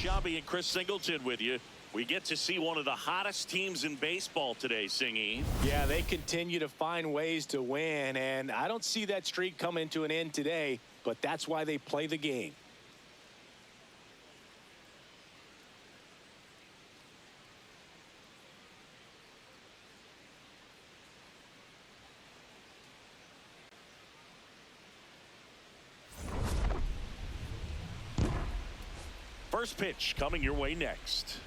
Shabby and Chris Singleton with you. We get to see one of the hottest teams in baseball today, Singy. Yeah, they continue to find ways to win, and I don't see that streak coming to an end today, but that's why they play the game. First pitch coming your way next.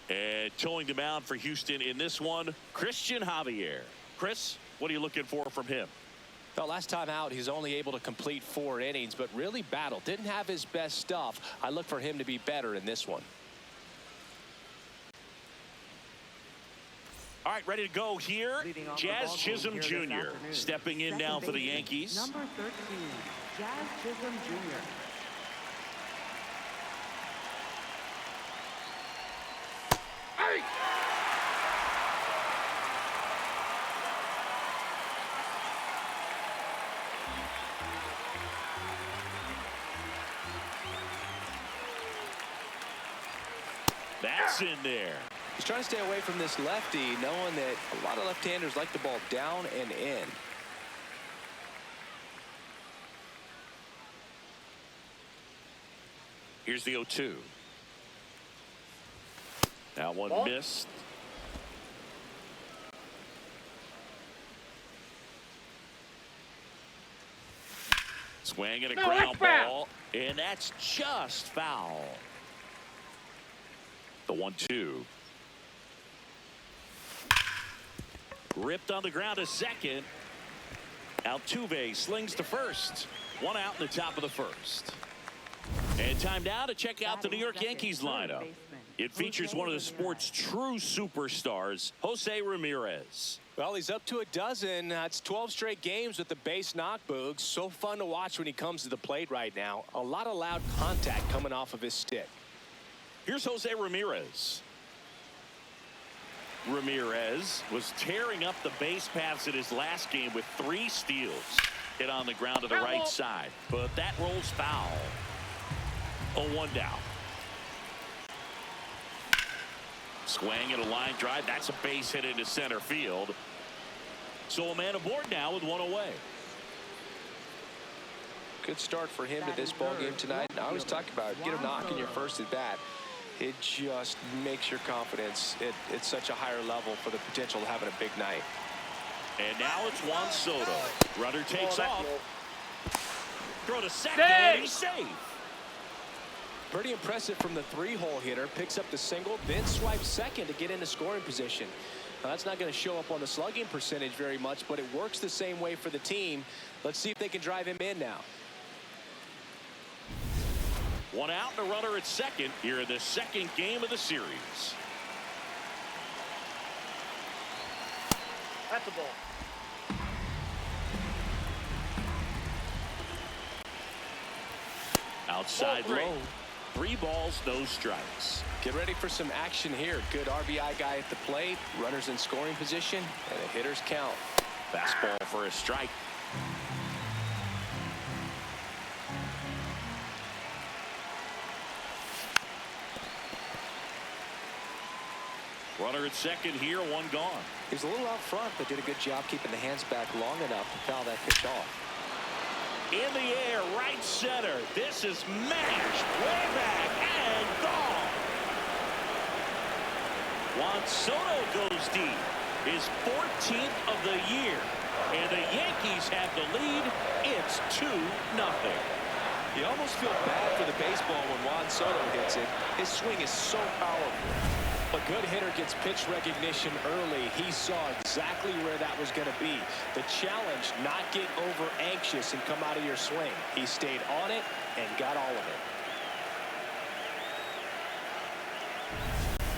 And towing the mound for Houston in this one, Christian Javier. Chris, what are you looking for from him? Well, last time out, he's only able to complete 4 innings, but really battled. Didn't have his best stuff. I look for him to be better in this one. All right, ready to go here. Jazz Chisholm Jr. stepping in now for the Yankees. Number 13, Jazz Chisholm Jr. That's in there. He's trying to stay away from this lefty, knowing that a lot of left-handers like the ball down and in. Here's the 0-2. That one missed. Swing and a ground ball, and that's just foul. The 1-2. Ripped on the ground to second. Altuve slings to first. 1 out in the top of the first. And time now to check out the New York Yankees lineup. It features one of the sport's true superstars, Jose Ramirez. Well, he's up to a dozen. That's 12 straight games with the base knock boogs. So fun to watch when he comes to the plate right now. A lot of loud contact coming off of his stick. Here's Jose Ramirez. Ramirez was tearing up the base paths in his last game with 3 steals. Hit on the ground to the right side, but that rolls foul. 0-1 down. Swing and a line drive. That's a base hit into center field. So a man aboard now with 1 away. Good start for him to this ball game tonight. And I always talk about get a knock in your first at bat. It just makes your confidence at such a higher level for the potential of having a big night. And now it's Juan Soto. Runner takes off. Throw to second, and he's safe. Pretty impressive from the 3-hole hitter. Picks up the single, then swipes second to get into scoring position. Now, that's not going to show up on the slugging percentage very much, but it works the same way for the team. Let's see if they can drive him in now. 1 out and a runner at second here in the second game of the series. That's the ball. Outside low. 3 balls, no strikes. Get ready for some action here. Good RBI guy at the plate. Runners in scoring position, and the hitters count. Fastball for a strike. Runner at second here, 1 gone. He was a little out front, but did a good job keeping the hands back long enough to foul that pitch off. In the air, right center. This is mashed way back and gone. Juan Soto goes deep. His 14th of the year. And the Yankees have the lead. It's 2-0. You almost feel bad for the baseball when Juan Soto hits it. His swing is so powerful. A good hitter gets pitch recognition early. He saw exactly where that was going to be. The challenge, not get over anxious and come out of your swing. He stayed on it and got all of it.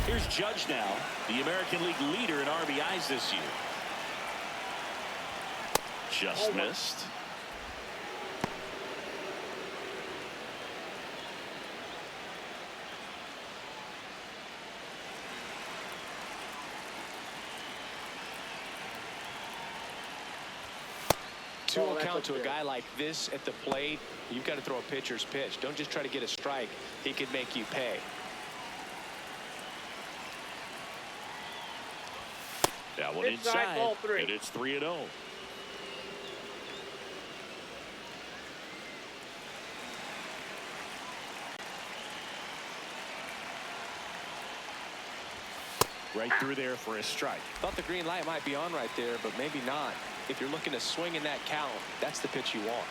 Here's Judge now, the American League leader in RBIs this year. Just missed. 2-0 count to a guy like this at the plate. You've got to throw a pitcher's pitch. Don't just try to get a strike. He could make you pay. That one inside, and it's 3-0. Right through there for a strike. Thought the green light might be on right there, but maybe not. If you're looking to swing in that count, that's the pitch you want.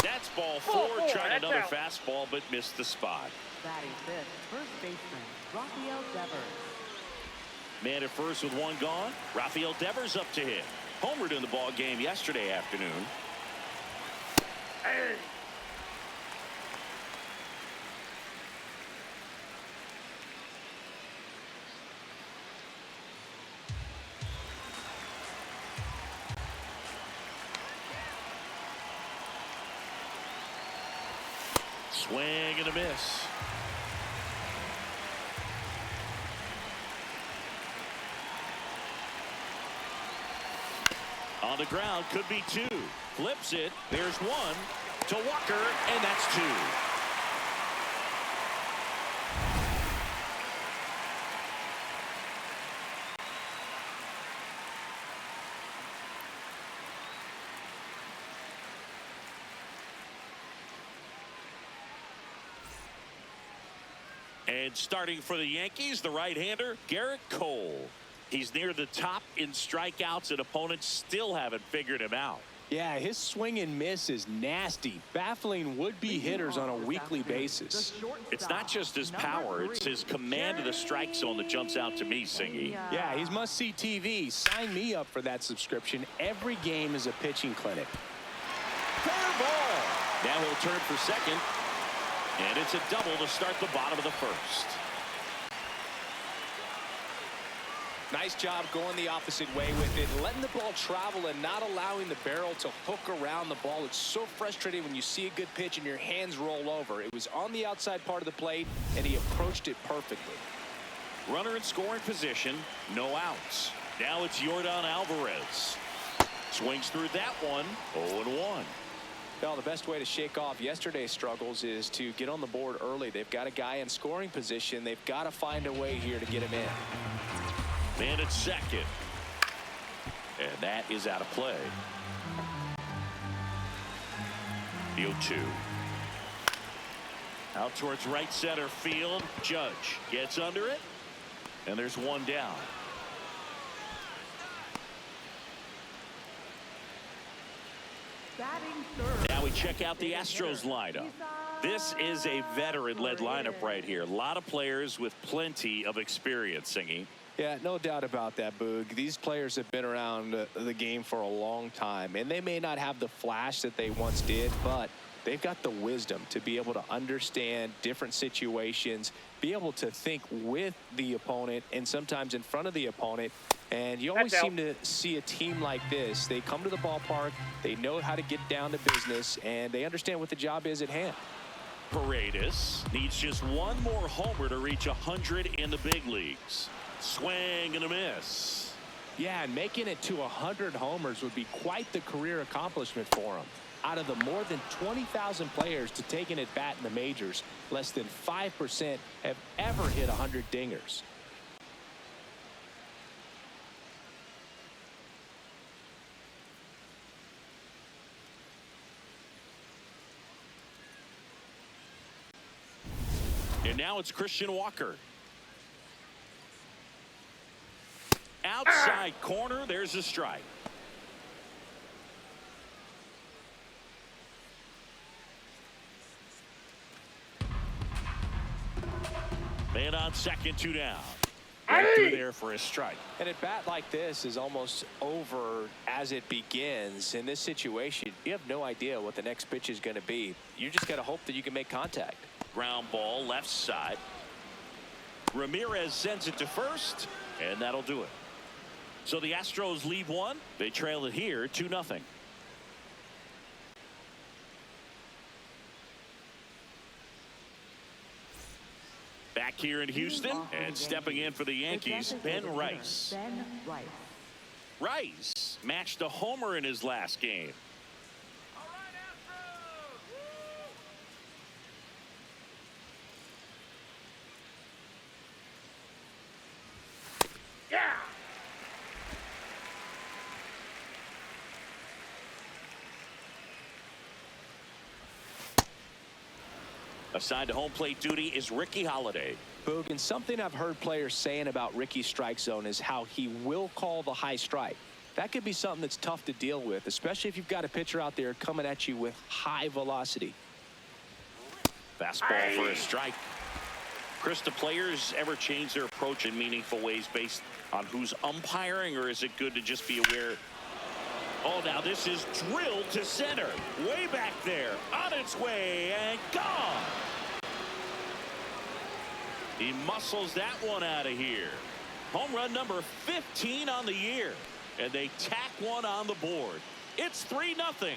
That's ball four. Trying another fastball, but missed the spot. Batting fifth, first baseman, Rafael Devers. Man at first with one gone. Rafael Devers up to hit. Homered in the ball game yesterday afternoon. Swing and a miss. On the ground, could be two. Flips it. There's one to Walker, and that's two. And starting for the Yankees, the right-hander, Garrett Cole. He's near the top in strikeouts, and opponents still haven't figured him out. Yeah, his swing and miss is nasty, baffling would-be hitters on a weekly basis. It's not just his power, it's his command of the strike zone that jumps out to me, Singy. Yeah, he's must-see TV. Sign me up for that subscription. Every game is a pitching clinic. Curveball. Now he'll turn for second. And it's a double to start the bottom of the first. Nice job going the opposite way with it, letting the ball travel and not allowing the barrel to hook around the ball. It's so frustrating when you see a good pitch and your hands roll over. It was on the outside part of the plate, and he approached it perfectly. Runner in scoring position, no outs. Now it's Yordan Alvarez. Swings through that one, 0-1. Well, the best way to shake off yesterday's struggles is to get on the board early. They've got a guy in scoring position. They've got to find a way here to get him in. Man at second. And that is out of play. The 0-2. Out towards right center field. Judge gets under it. And there's one down. Now we check out the Astros lineup. This is a veteran-led lineup right here. A lot of players with plenty of experience, Singy. Yeah, no doubt about that, Boog. These players have been around the game for a long time, and they may not have the flash that they once did, but they've got the wisdom to be able to understand different situations, be able to think with the opponent and sometimes in front of the opponent. And you always seem to see a team like this. They come to the ballpark, they know how to get down to business, and they understand what the job is at hand. Paredes needs just one more homer to reach 100 in the big leagues. Swing and a miss. Yeah, and making it to 100 homers would be quite the career accomplishment for him. Out of the more than 20,000 players to take an at-bat in the majors, less than 5% have ever hit 100 dingers. And now it's Christian Walker. Outside corner, there's a strike. Man on second, two down. Right through there for a strike. And a bat like this is almost over as it begins. In this situation, you have no idea what the next pitch is going to be. You just got to hope that you can make contact. Ground ball left side. Ramirez sends it to first, and that'll do it. So the Astros leave one. They trail it here 2-0. Back here in Houston, and stepping in for the Yankees, Ben Rice. Rice matched a homer in his last game. Assigned to home plate duty is Ricky Holiday. Boog, and something I've heard players saying about Ricky's strike zone is how he will call the high strike. That could be something that's tough to deal with, especially if you've got a pitcher out there coming at you with high velocity. Fastball for a strike. Chris, do players ever change their approach in meaningful ways based on who's umpiring, or is it good to just be aware? Oh, now this is drilled to center. Way back there. On its way and gone. He muscles that one out of here. Home run number 15 on the year. And they tack one on the board. It's 3-0.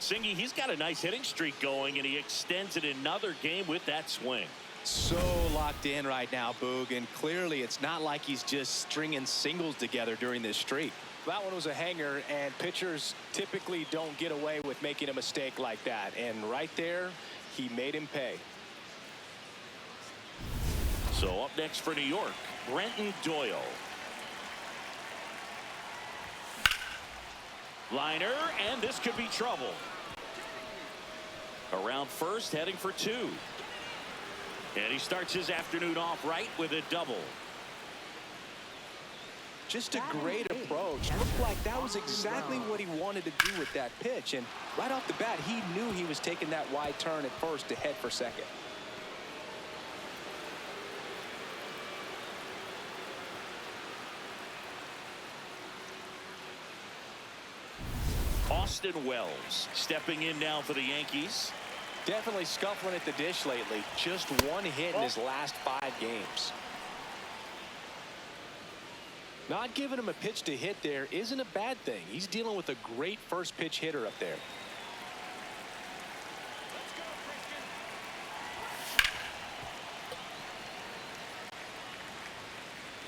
Singy, he's got a nice hitting streak going, and he extends it another game with that swing. So locked in right now, Boog, and clearly it's not like he's just stringing singles together during this streak. That one was a hanger, and pitchers typically don't get away with making a mistake like that. And right there, he made him pay. So up next for New York, Brenton Doyle. Liner, and this could be trouble. Around first, heading for 2. And he starts his afternoon off right with a double. Just a great approach. Looked like that was exactly what he wanted to do with that pitch. And right off the bat, he knew he was taking that wide turn at first to head for second. Austin Wells stepping in now for the Yankees. Definitely scuffling at the dish lately. Just one hit in his last 5 games. Not giving him a pitch to hit there isn't a bad thing. He's dealing with a great first pitch hitter up there.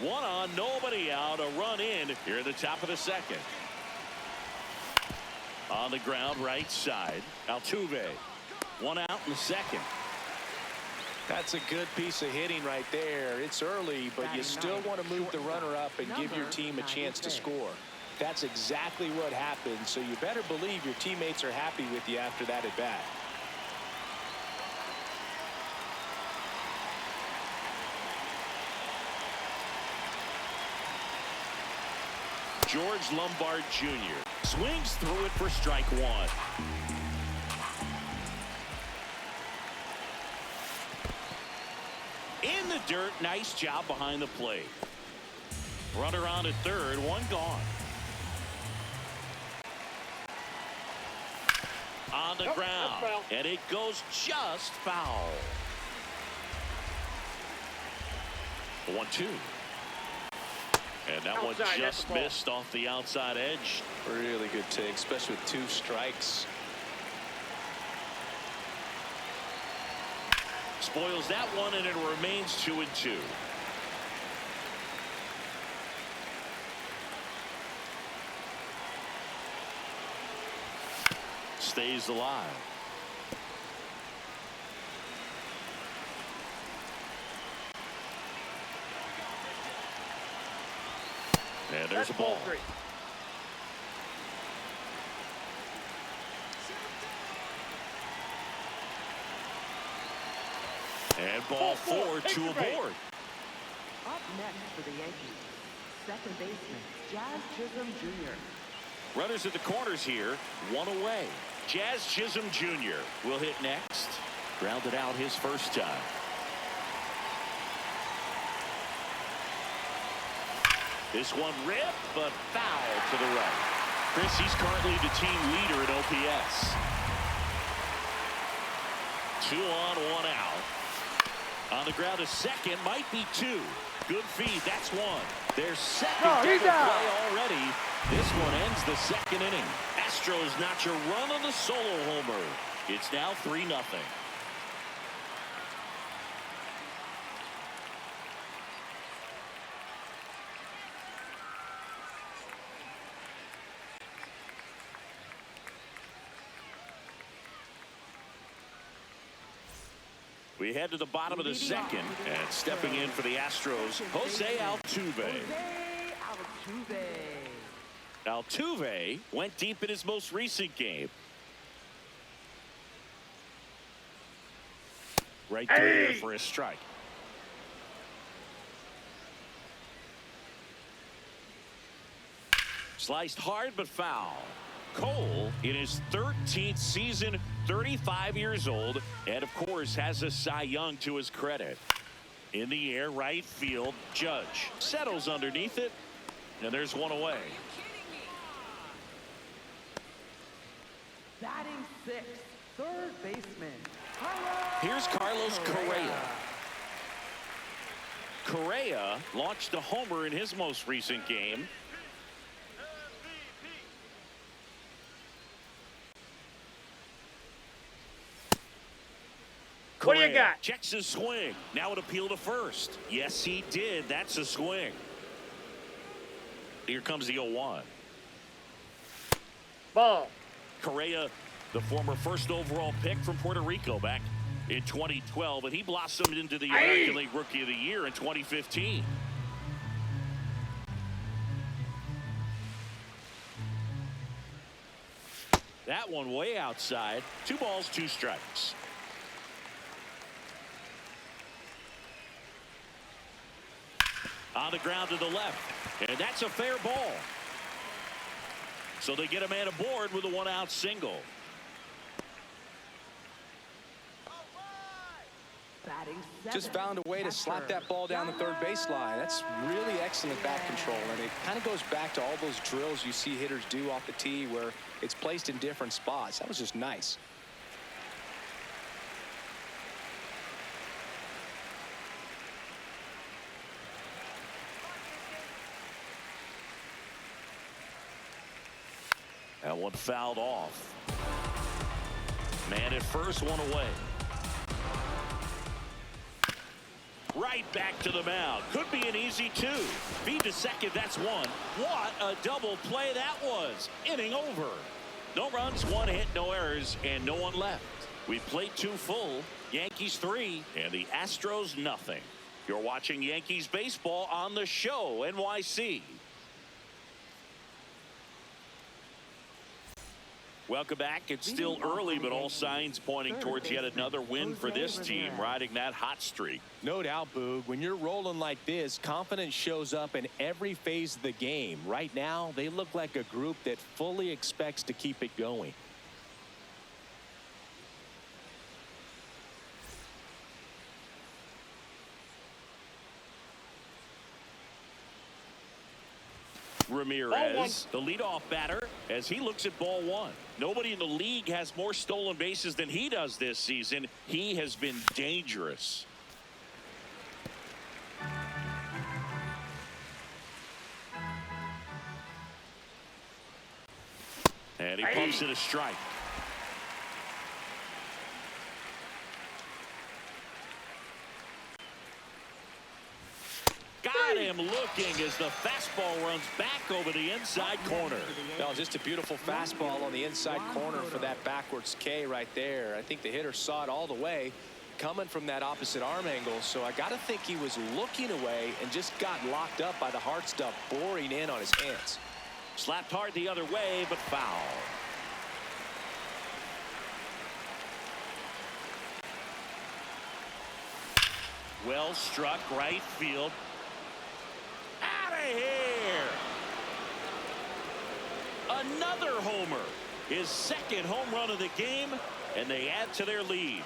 One on, nobody out, a run in here at the top of the second. On the ground, right side, Altuve. One out in the second. That's a good piece of hitting right there. It's early, but you still want to move the runner up and give your team a chance to score. That's exactly what happened, so you better believe your teammates are happy with you after that at bat. George Lombard Jr. swings through it for strike 1. In the dirt, nice job behind the plate. Runner on at third, one gone. On the ground, and it goes just foul. 1-2. And that one just missed off the outside edge. Really good take, especially with 2 strikes. Spoils that one, and it remains 2-2. Stays alive. And there's a ball. And ball 4, 2 aboard. Up next for the Yankees, second baseman Jazz Chisholm Jr. Runners at the corners here, 1 away. Jazz Chisholm Jr. will hit next. Grounded out his first time. This one ripped, but foul to the right. Chris, he's currently the team leader in OPS. 2 on, 1 out. On the ground, a second, might be 2. Good feed, that's 1. Their second double play already. This one ends the second inning. Astros notch a run on the solo homer. It's now 3-0. We head to the bottom of the second, and stepping in for the Astros, Jose Altuve. Altuve went deep in his most recent game. Right through there for a strike. Sliced hard but foul. Cole in his 13th season, 35 years old, and of course has a Cy Young to his credit. In the air, right field, Judge settles underneath it, and there's one away. Batting sixth, third baseman. Here's Carlos Correa. Correa launched a homer in his most recent game. What do you got? Checks his swing. Now it appeal to first. Yes, he did. That's a swing. Here comes the 0-1. Ball. Correa, the former first overall pick from Puerto Rico back in 2012, and he blossomed into the American League Rookie of the Year in 2015. That one way outside. 2 balls, 2 strikes. On the ground to the left, and that's a fair ball. So they get a man aboard with a 1-out single. Just found a way to slap that ball down the third baseline. That's really excellent bat control, and it kind of goes back to all those drills you see hitters do off the tee where it's placed in different spots. That was just nice. That one fouled off. Man at first, one away. Right back to the mound. Could be an easy 2. Feed to second, that's 1. What a double play that was. Inning over. No runs, 1 hit, no errors, and no one left. We played 2 full. Yankees 3, and the Astros nothing. You're watching Yankees baseball on the show, NYC. Welcome back. It's still early, but all signs pointing towards yet another win for this team, riding that hot streak. No doubt, Boog. When you're rolling like this, confidence shows up in every phase of the game. Right now, they look like a group that fully expects to keep it going. Ramirez, the leadoff batter, as he looks at ball 1. Nobody in the league has more stolen bases than he does this season. He has been dangerous. And he pumps it a strike. Got him looking as the fastball runs back over the inside corner. No, just a beautiful fastball on the inside corner for that backwards K right there. I think the hitter saw it all the way coming from that opposite arm angle, so I got to think he was looking away and just got locked up by the hard stuff boring in on his hands. Slapped hard the other way, but foul. Well struck, right field. Out of here. Another homer. His second home run of the game, and they add to their lead.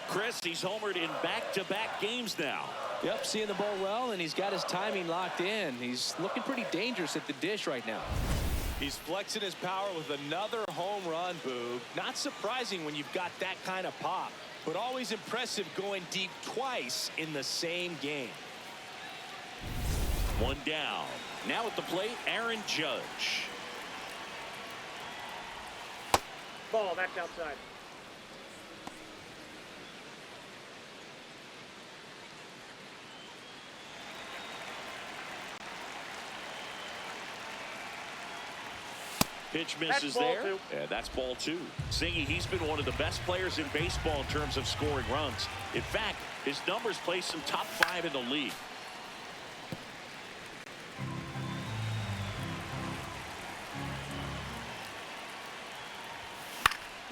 Chris, he's homered in back-to-back games now. Yep, seeing the ball well, and he's got his timing locked in. He's looking pretty dangerous at the dish right now. He's flexing his power with another home run, Boog. Not surprising when you've got that kind of pop, but always impressive going deep twice in the same game. One down. Now at the plate, Aaron Judge. Ball, that's outside. Pitch misses That's ball there. two. And that's ball two. Singy, he's been one of the best players in baseball in terms of scoring runs. In fact, his numbers place him top 5 in the league.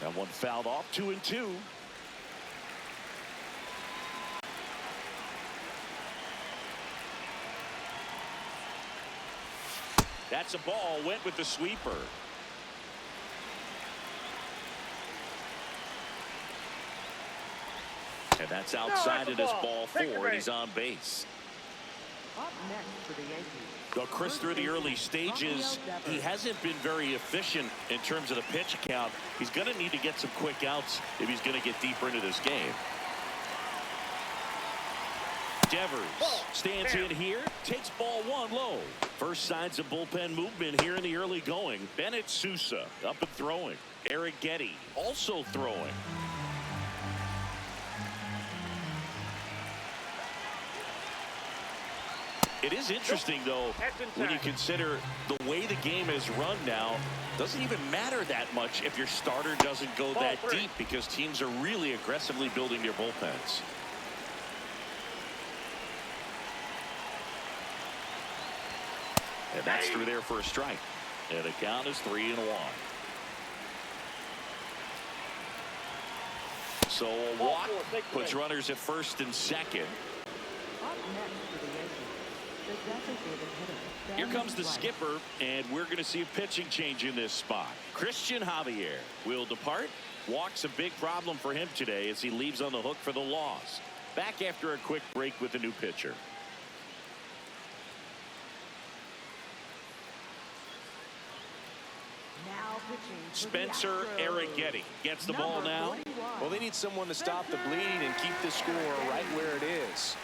That one fouled off. 2-2. That's a ball. Went with the sweeper. And that's outside of this ball 4, and he's on base. Up next for the Yankees. Well, Chris, through the early stages, he hasn't been very efficient in terms of the pitch count. He's going to need to get some quick outs if he's going to get deeper into this game. Devers stands in here, takes ball 1 low. First signs of bullpen movement here in the early going. Bennett Sousa up and throwing. Eric Getty also throwing. It is interesting, though, when you consider the way the game is run now. Doesn't even matter that much if your starter doesn't go that deep, because teams are really aggressively building their bullpens. And that's through there for a strike. And the count is 3-1. So a walk puts runners at first and second. Up next for the Yankees, the designated hitter. Here comes the skipper, and we're going to see a pitching change in this spot. Christian Javier will depart. Walk's a big problem for him today as he leaves on the hook for the loss. Back after a quick break with a new pitcher. Now pitching for Spencer the Astros. Arrighetti gets the ball now. 41. Well, they need someone to stop the bleeding and keep the score right where it is.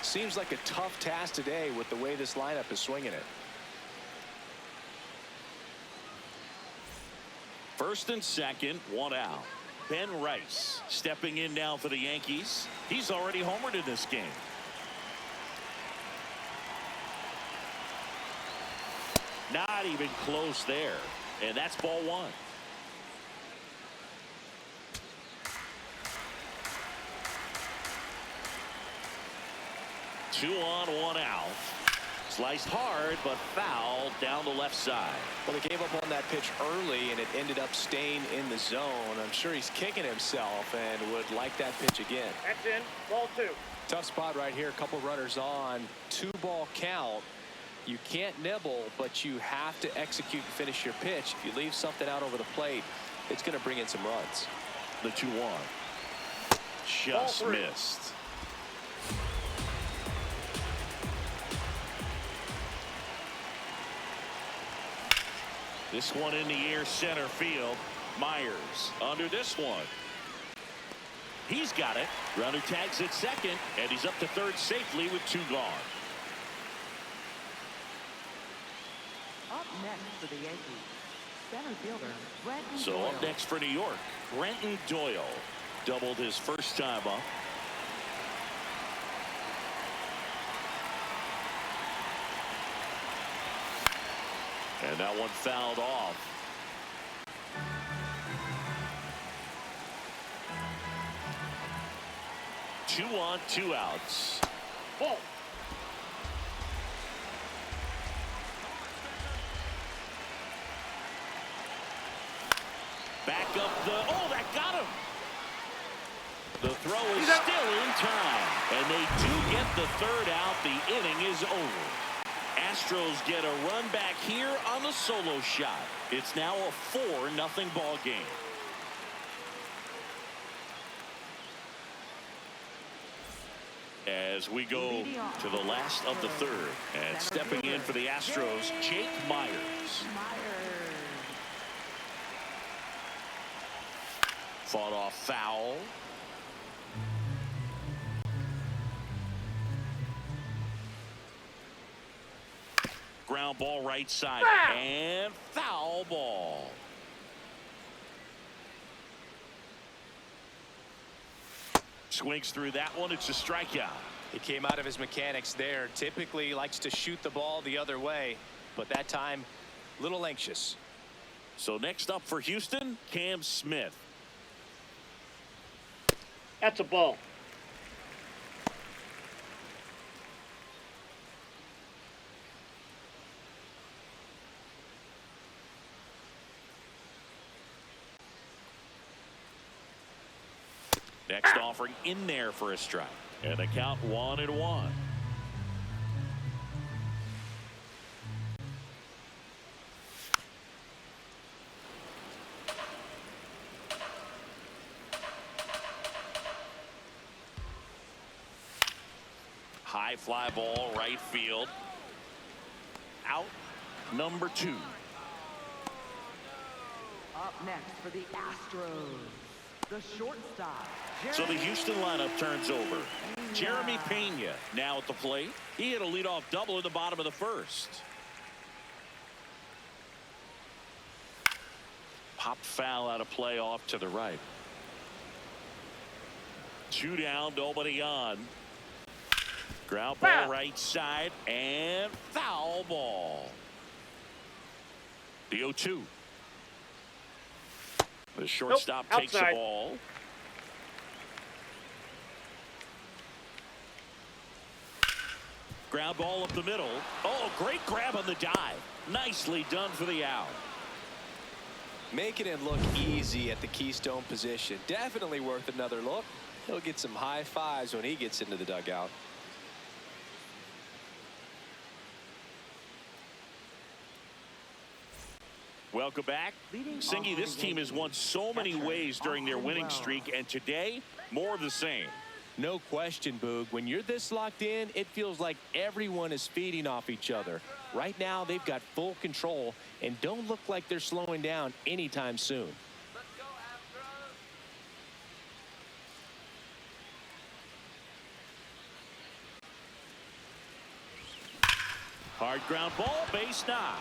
Seems like a tough task today with the way this lineup is swinging it. First and second, 1 out. Ben Rice stepping in now for the Yankees. He's already homered in this game. Not even close there. And that's ball 1. Two on, 1 out. Sliced hard, but foul down the left side. Well, they gave up on that pitch early, and it ended up staying in the zone. I'm sure he's kicking himself and would like that pitch again. That's in. Ball 2. Tough spot right here. A couple runners on. 2-ball count. You can't nibble, but you have to execute and finish your pitch. If you leave something out over the plate, it's going to bring in some runs. The 2-1. Just missed. This one in the air, center field. Myers under this one. He's got it. Runner tags at second, and he's up to third safely with 2 gone. Up next for the Yankees, center fielder Brenton So Doyle. up next for New York, Brenton Doyle doubled his first time up. And that one fouled off. Two on, 2 outs. Ball. Back up that got him. The throw is still in time, and they do get the 3rd out. The inning is over. Astros get a run back here on the solo shot. It's now a 4-0 ball game. As we go to the last of the 3rd, and stepping in for the Astros, Jake Myers. Fought off foul. Ground ball right side. And foul ball. Swings through that one. It's a strikeout. He came out of his mechanics there. Typically likes to shoot the ball the other way, but that time a little anxious. So next up for Houston, Cam Smith. That's a ball. Next offering in there for a strike. And the count 1-1. High fly ball, right field. Out number 2. Up next for the Astros, the shortstop. So the Houston lineup turns over. Jeremy Pena now at the plate. He hit a leadoff double in the bottom of the first. Popped foul out of play off to the right. 2 down, nobody on. Ground ball right side and foul ball. The 0-2. The shortstop takes the ball. Ground ball up the middle. Oh, great grab on the dive. Nicely done for the out. Making it look easy at the keystone position. Definitely worth another look. He'll get some high fives when he gets into the dugout. Welcome back. Singy, this team has won so many ways during their winning streak, and today, more of the same. No question, Boog. When you're this locked in, it feels like everyone is feeding off each other. Right now, they've got full control and don't look like they're slowing down anytime soon. Hard ground ball, base knock.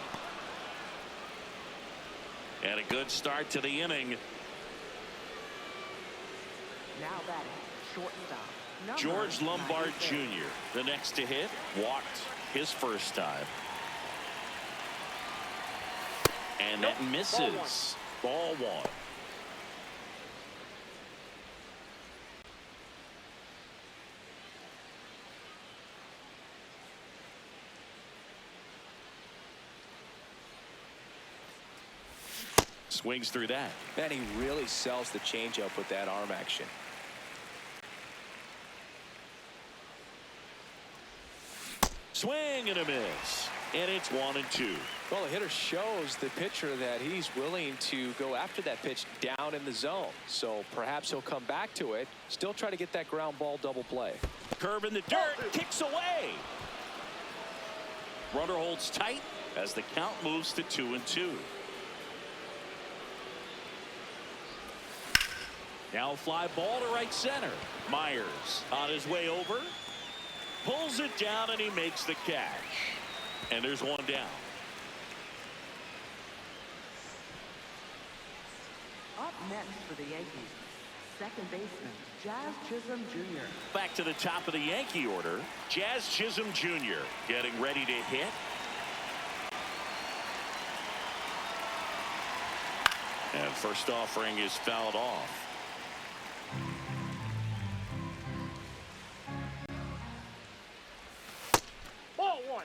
And a good start to the inning. Now batting, shortstop. George Lombard Jr., the next to hit, walked his first time. And that misses. Ball 1. Swings through that. Man, he really sells the changeup with that arm action. Swing and a miss. And it's 1-2. Well, the hitter shows the pitcher that he's willing to go after that pitch down in the zone. So perhaps he'll come back to it. Still try to get that ground ball double play. Curve in the dirt. Kicks away. Runner holds tight as the count moves to 2-2. Now a fly ball to right center. Myers on his way over. Pulls it down and he makes the catch. And there's 1 down. Up next for the Yankees, second baseman, Jazz Chisholm Jr. Back to the top of the Yankee order. Jazz Chisholm Jr. getting ready to hit. And first offering is fouled off. Ball 1.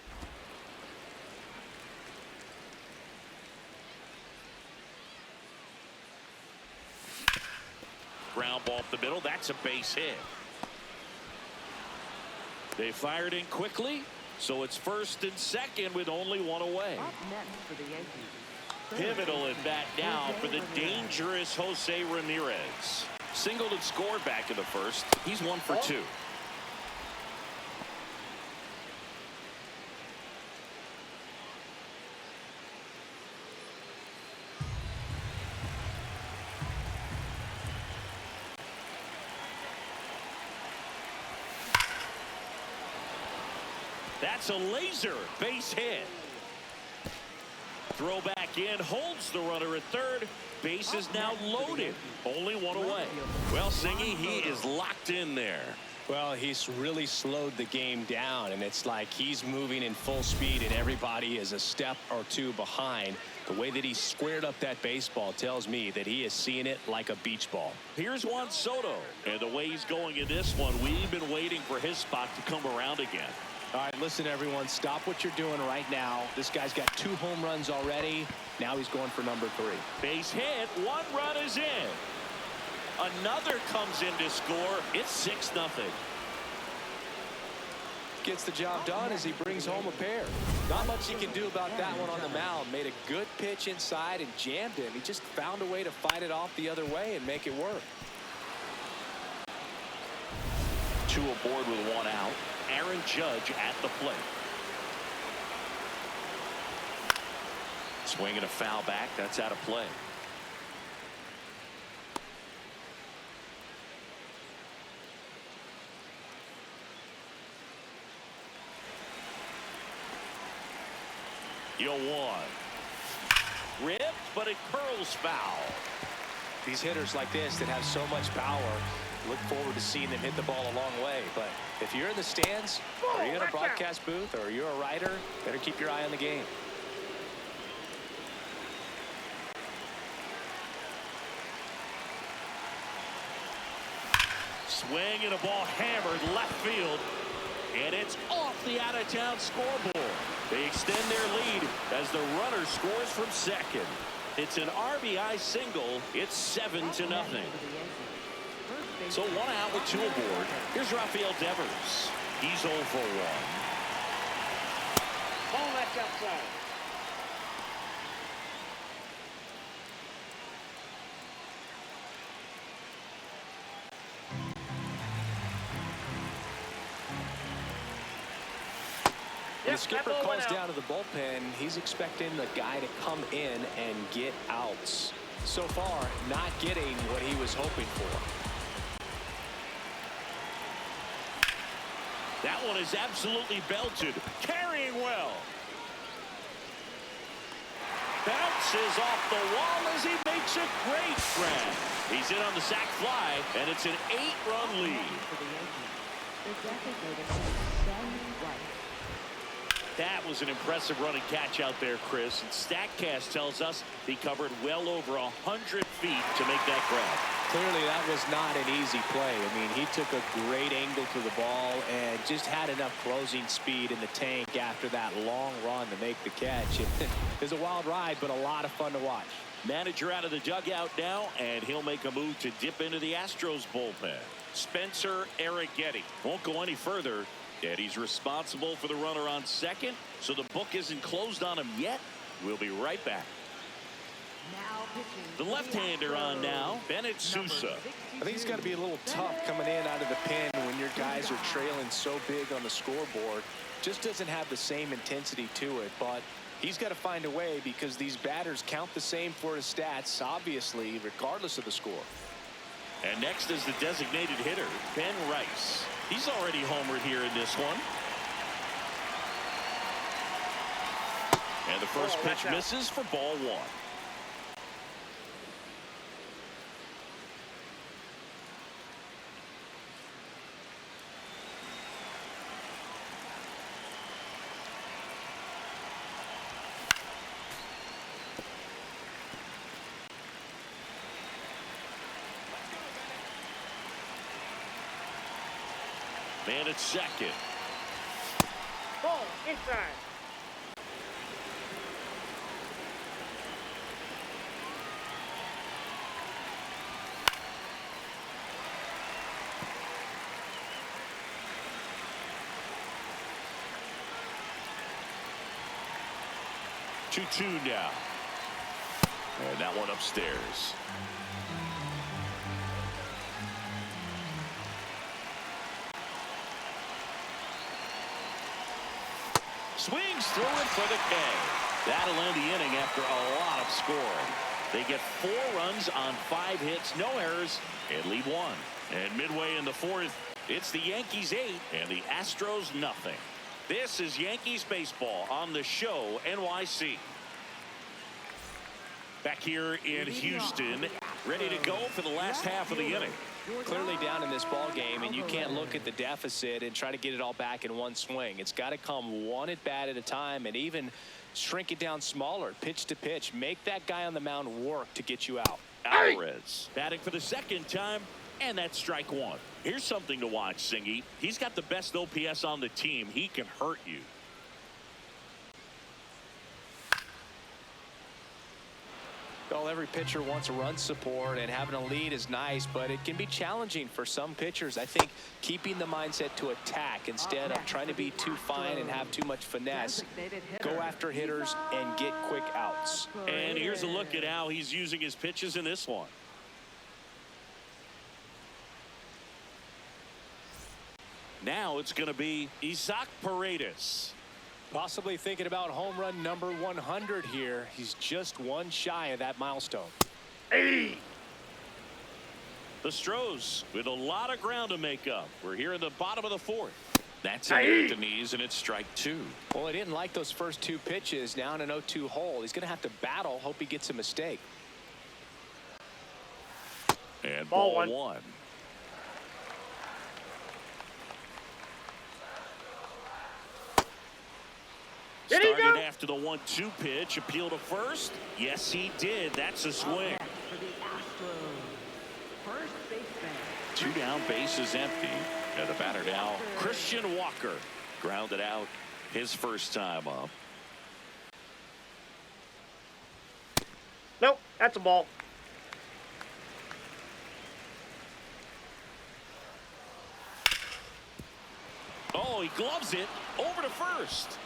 Ground ball up the middle. That's a base hit. They fired in quickly, so it's first and second with only 1 away. Up next for the Yankees. Pivotal at bat now for the dangerous Jose Ramirez. Singled and scored back in the first. He's 1 for 2. That's a laser base hit. Throw back in, holds the runner at third. Base is now loaded. Only 1 away. Well, Singy, he is locked in there. Well, he's really slowed the game down, and it's like he's moving in full speed, and everybody is a step or two behind. The way that he squared up that baseball tells me that he is seeing it like a beach ball. Here's Juan Soto. And the way he's going in this one, we've been waiting for his spot to come around again. All right, listen, everyone, stop what you're doing right now. This guy's got 2 home runs already. Now he's going for number 3. Base hit. 1 run is in. Another comes in to score. It's 6-0. Gets the job done as he brings home a pair. Not much he can do about that one on the mound. Made a good pitch inside and jammed him. He just found a way to fight it off the other way and make it work. 2 aboard with 1 out. Aaron Judge at the plate. Swinging a foul back. That's out of play. Yo, 1. Ripped, but it curls foul. These hitters like this that have so much power, look forward to seeing them hit the ball a long way. But if you're in the stands, or you're in a broadcast booth, or you're a writer, better keep your eye on the game. Swing and a ball hammered left field. And it's off the out-of-town scoreboard. They extend their lead as the runner scores from second. It's an RBI single. It's 7-0. So 1 out with 2 aboard. Here's Rafael Devers. He's 0 for 1. Ball left outside. The skipper calls down to the bullpen. He's expecting the guy to come in and get outs. So far, not getting what he was hoping for. That one is absolutely belted. Carrying well. Bounces off the wall as he makes a great grab. He's in on the sac fly, and it's an 8-run lead. That was an impressive running catch out there, Chris. And StatCast tells us he covered well over 100 feet to make that grab. Clearly, that was not an easy play. I mean, he took a great angle to the ball and just had enough closing speed in the tank after that long run to make the catch. It was a wild ride, but a lot of fun to watch. Manager out of the dugout now, and he'll make a move to dip into the Astros bullpen. Spencer Arrighetti won't go any further. And he's responsible for the runner on second, so the book isn't closed on him yet. We'll be right back. The left-hander on now, Bennett Sousa. I think it's got to be a little tough coming in out of the pen when your guys are trailing so big on the scoreboard. Just doesn't have the same intensity to it, but he's got to find a way because these batters count the same for his stats, obviously, regardless of the score. And next is the designated hitter, Ben Rice. He's already homered here in this one. And the first pitch misses for ball 1. Man at second. Ball inside. Two now. And that one upstairs. Swings through it for the K. That'll end the inning after a lot of scoring. They get 4 runs on 5 hits, no errors, and lead 1. And midway in the 4th, it's the Yankees 8 and the Astros nothing. This is Yankees baseball on the show NYC. Back here in Houston, ready to go for the last half of the inning. Clearly down in this ball game, and you can't look at the deficit and try to get it all back in one swing. It's got to come one at bat at a time, and even shrink it down smaller, pitch to pitch. Make that guy on the mound work to get you out. Alvarez batting for the second time, and that's strike one. Here's something to watch, Singy. He's got the best OPS on the team. He can hurt you. Well, every pitcher wants run support, and having a lead is nice, but it can be challenging for some pitchers. I think keeping the mindset to attack instead of trying to be too fine and have too much finesse. Go after hitters and get quick outs. And here's a look at how he's using his pitches in this one. Now it's going to be Isaac Paredes. Possibly thinking about home run number 100 here. He's just one shy of that milestone. The Astros with a lot of ground to make up. We're here in the bottom of the fourth. That's it at the knees, and it's strike two. Well, he didn't like those first two pitches. Now in an 0-2 hole. He's going to have to battle. Hope he gets a mistake. And ball one. Started after the 1-2 pitch. Appeal to first. Yes, he did. That's a swing. For the Astros, first baseman. Two down, bases empty. And the batter now, Christian Walker. Grounded out his first time up. Nope, that's a ball. Oh, he gloves it over to first.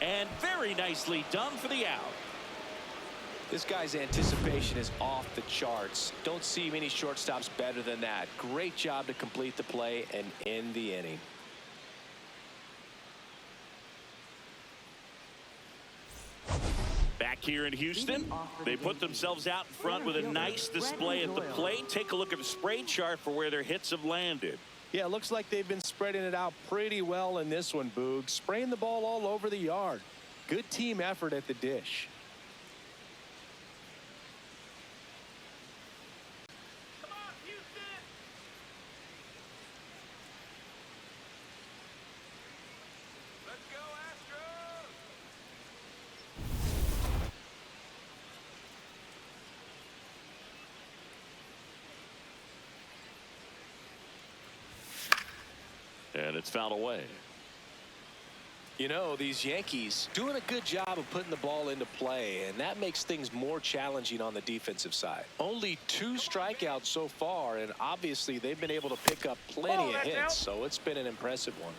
And very nicely done for the out. This guy's anticipation is off the charts. Don't see many shortstops better than that. Great job to complete the play and end the inning. Back here in Houston, they put themselves out in front with a nice display at the plate. Take a look at the spray chart for where their hits have landed. Yeah, it looks like they've been spreading it out pretty well in this one, Boog. Spraying the ball all over the yard. Good team effort at the dish. Come on, Houston! Let's go, Astros! And it's fouled away. You know, these Yankees doing a good job of putting the ball into play, and that makes things more challenging on the defensive side. Only 2 strikeouts so far, and obviously they've been able to pick up plenty of hits, so it's been an impressive one.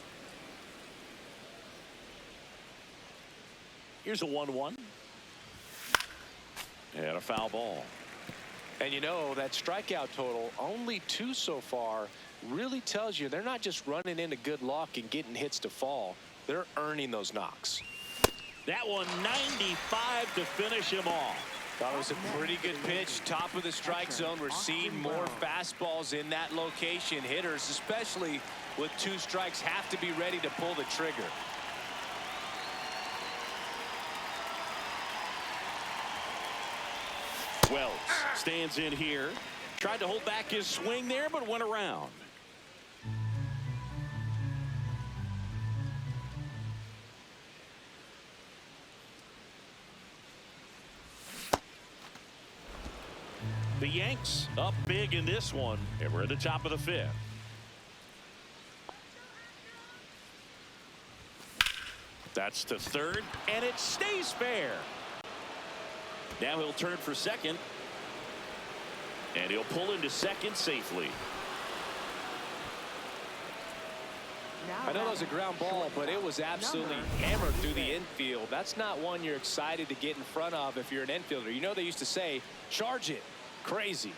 Here's a 1-1. And a foul ball. And you know, that strikeout total, only 2 so far, really tells you they're not just running into good luck and getting hits to fall. They're earning those knocks. That one 95 to finish him off. Thought it was a pretty good pitch. Top of the strike zone. We're seeing more fastballs in that location. Hitters, especially with 2 strikes, have to be ready to pull the trigger. Wells stands in here. Tried to hold back his swing there, but went around. The Yanks up big in this one, and we're at the top of the 5th. That's to third, and it stays fair. Now he'll turn for second, and he'll pull into second safely. I know it was a ground ball, but it was absolutely hammered through the infield. That's not one you're excited to get in front of if you're an infielder. You know, they used to say, charge it. Crazy.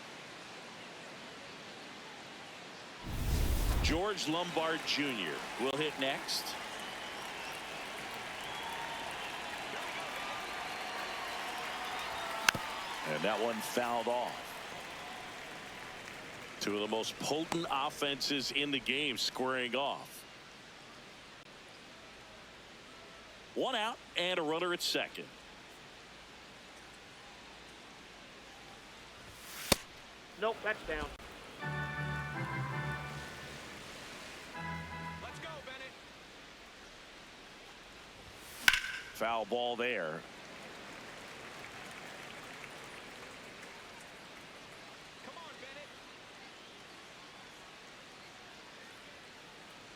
George Lombard Jr. will hit next. And that one fouled off. 2 of the most potent offenses in the game squaring off. 1 out and a runner at second. Nope, that's down. Let's go, Bennett. Foul ball there. Come on,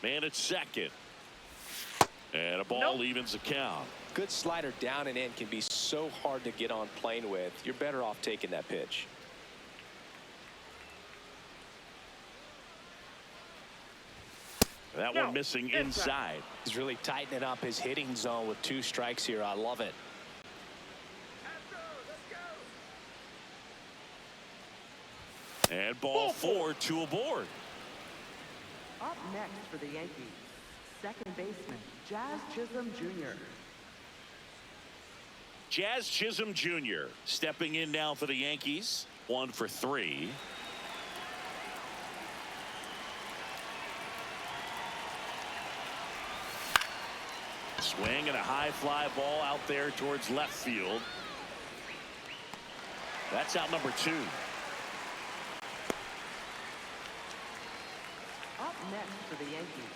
Bennett. Man at second. And a ball Nope. evens the count. Good slider down and in can be so hard to get on plane with. You're better off taking that pitch. That No, one missing inside. inside. He's really tightening up his hitting zone with 2 strikes here. I love it. And ball 4, 2 aboard. Up next for the Yankees, second baseman, Jazz Chisholm Jr. Jazz Chisholm Jr. stepping in now for the Yankees. 1 for 3. Swing and a high fly ball out there towards left field. That's out number 2. Up next for the Yankees,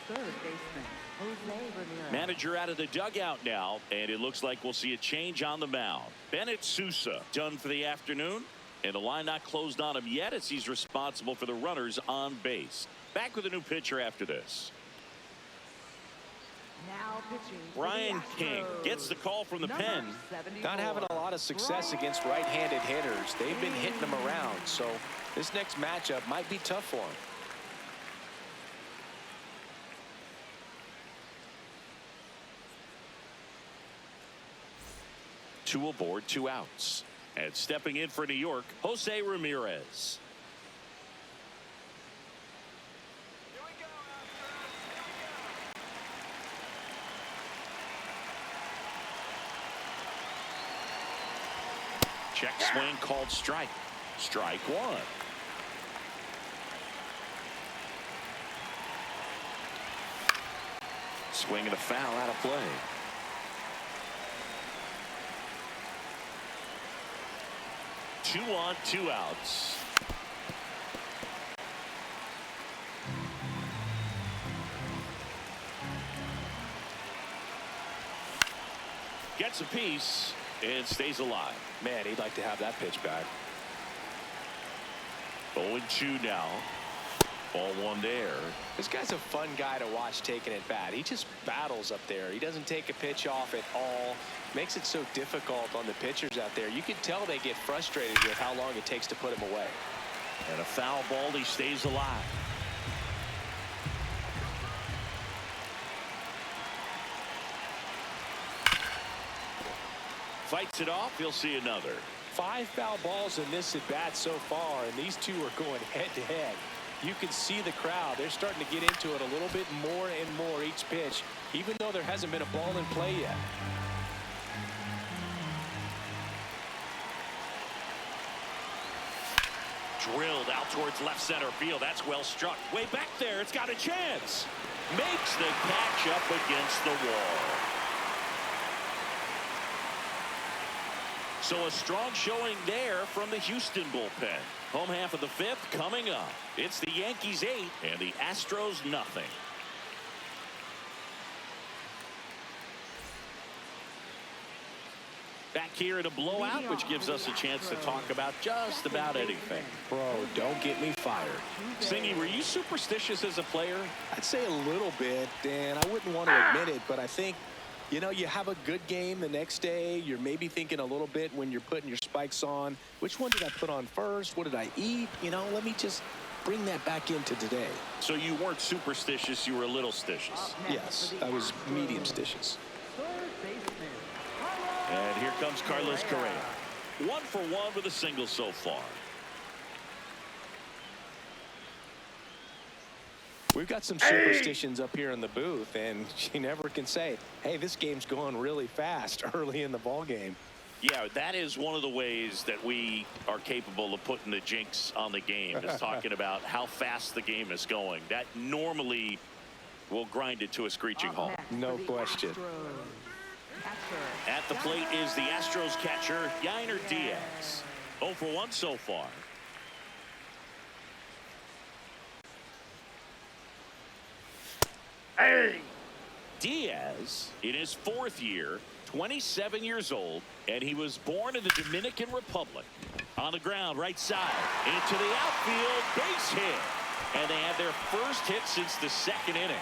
third baseman, Jose Ramirez. Manager out of the dugout now, and it looks like we'll see a change on the mound. Bennett Sousa done for the afternoon, and the line not closed on him yet as he's responsible for the runners on base. Back with a new pitcher after this. Now pitching for Brian the King Astros, gets the call from the number pen. 74, Not having a lot of success against right-handed hitters. They've been hitting them around, so this next matchup might be tough for him. Two aboard, 2 outs. And stepping in for New York, Jose Ramirez. Here we go, Astros. Check swing called strike. Strike 1. Swing and a foul out of play. 2 on, 2 outs. Gets a piece and stays alive. Man, he'd like to have that pitch back. 0-2 now. Ball 1 there. This guy's a fun guy to watch taking it bat. He just battles up there. He doesn't take a pitch off at all. Makes it so difficult on the pitchers out there. You can tell they get frustrated with how long it takes to put him away. And a foul ball, he stays alive. Fights it off, he'll see another. 5 foul balls in this at bat so far, and these two are going head to head. You can see the crowd. They're starting to get into it a little bit more and more each pitch, even though there hasn't been a ball in play yet. Drilled out towards left center field. That's well struck. Way back there. It's got a chance. Makes the catch up against the wall. So a strong showing there from the Houston bullpen. Home half of the 5th coming up. It's the Yankees 8 and the Astros nothing. Back here at a blowout, which gives us a chance to talk about just about anything. Bro, don't get me fired. Singy, were you superstitious as a player? I'd say a little bit, and I wouldn't want to admit it, but I think, you know, you have a good game the next day. You're maybe thinking a little bit when you're putting your spikes on. Which one did I put on first? What did I eat? You know, let me just bring that back into today. So you weren't superstitious, you were a little stitious. Yes, I was medium stitious. Third baseman, And here comes Carlos Correa. 1 for 1 with a single so far. We've got some superstitions up here in the booth, and you never can say, hey, this game's going really fast early in the ball game. Yeah, that is one of the ways that we are capable of putting the jinx on the game, is talking about how fast the game is going. That normally will grind it to a screeching up halt. next No for the question. Astros. Catcher, At the plate is the Astros catcher, Yordan Diaz. 0 for 1 so far. Diaz, in his fourth year, 27 years old, and he was born in the Dominican Republic. On the ground, right side, into the outfield, base hit. And they had their first hit since the second inning.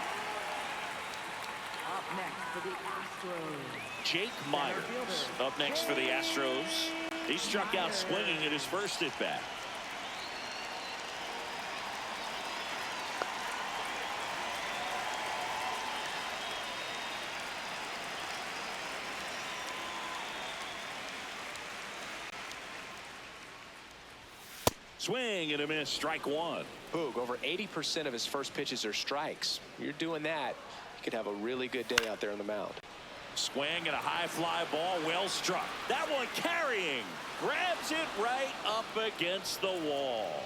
Up next for the Astros. Jake Myers up next for the Astros. He struck out swinging at his first at bat. Swing and a miss, strike one. Boog, over 80% of his first pitches are strikes. You're doing that, you could have a really good day out there on the mound. Swing and a high fly ball, well struck. That one carrying, grabs it right up against the wall.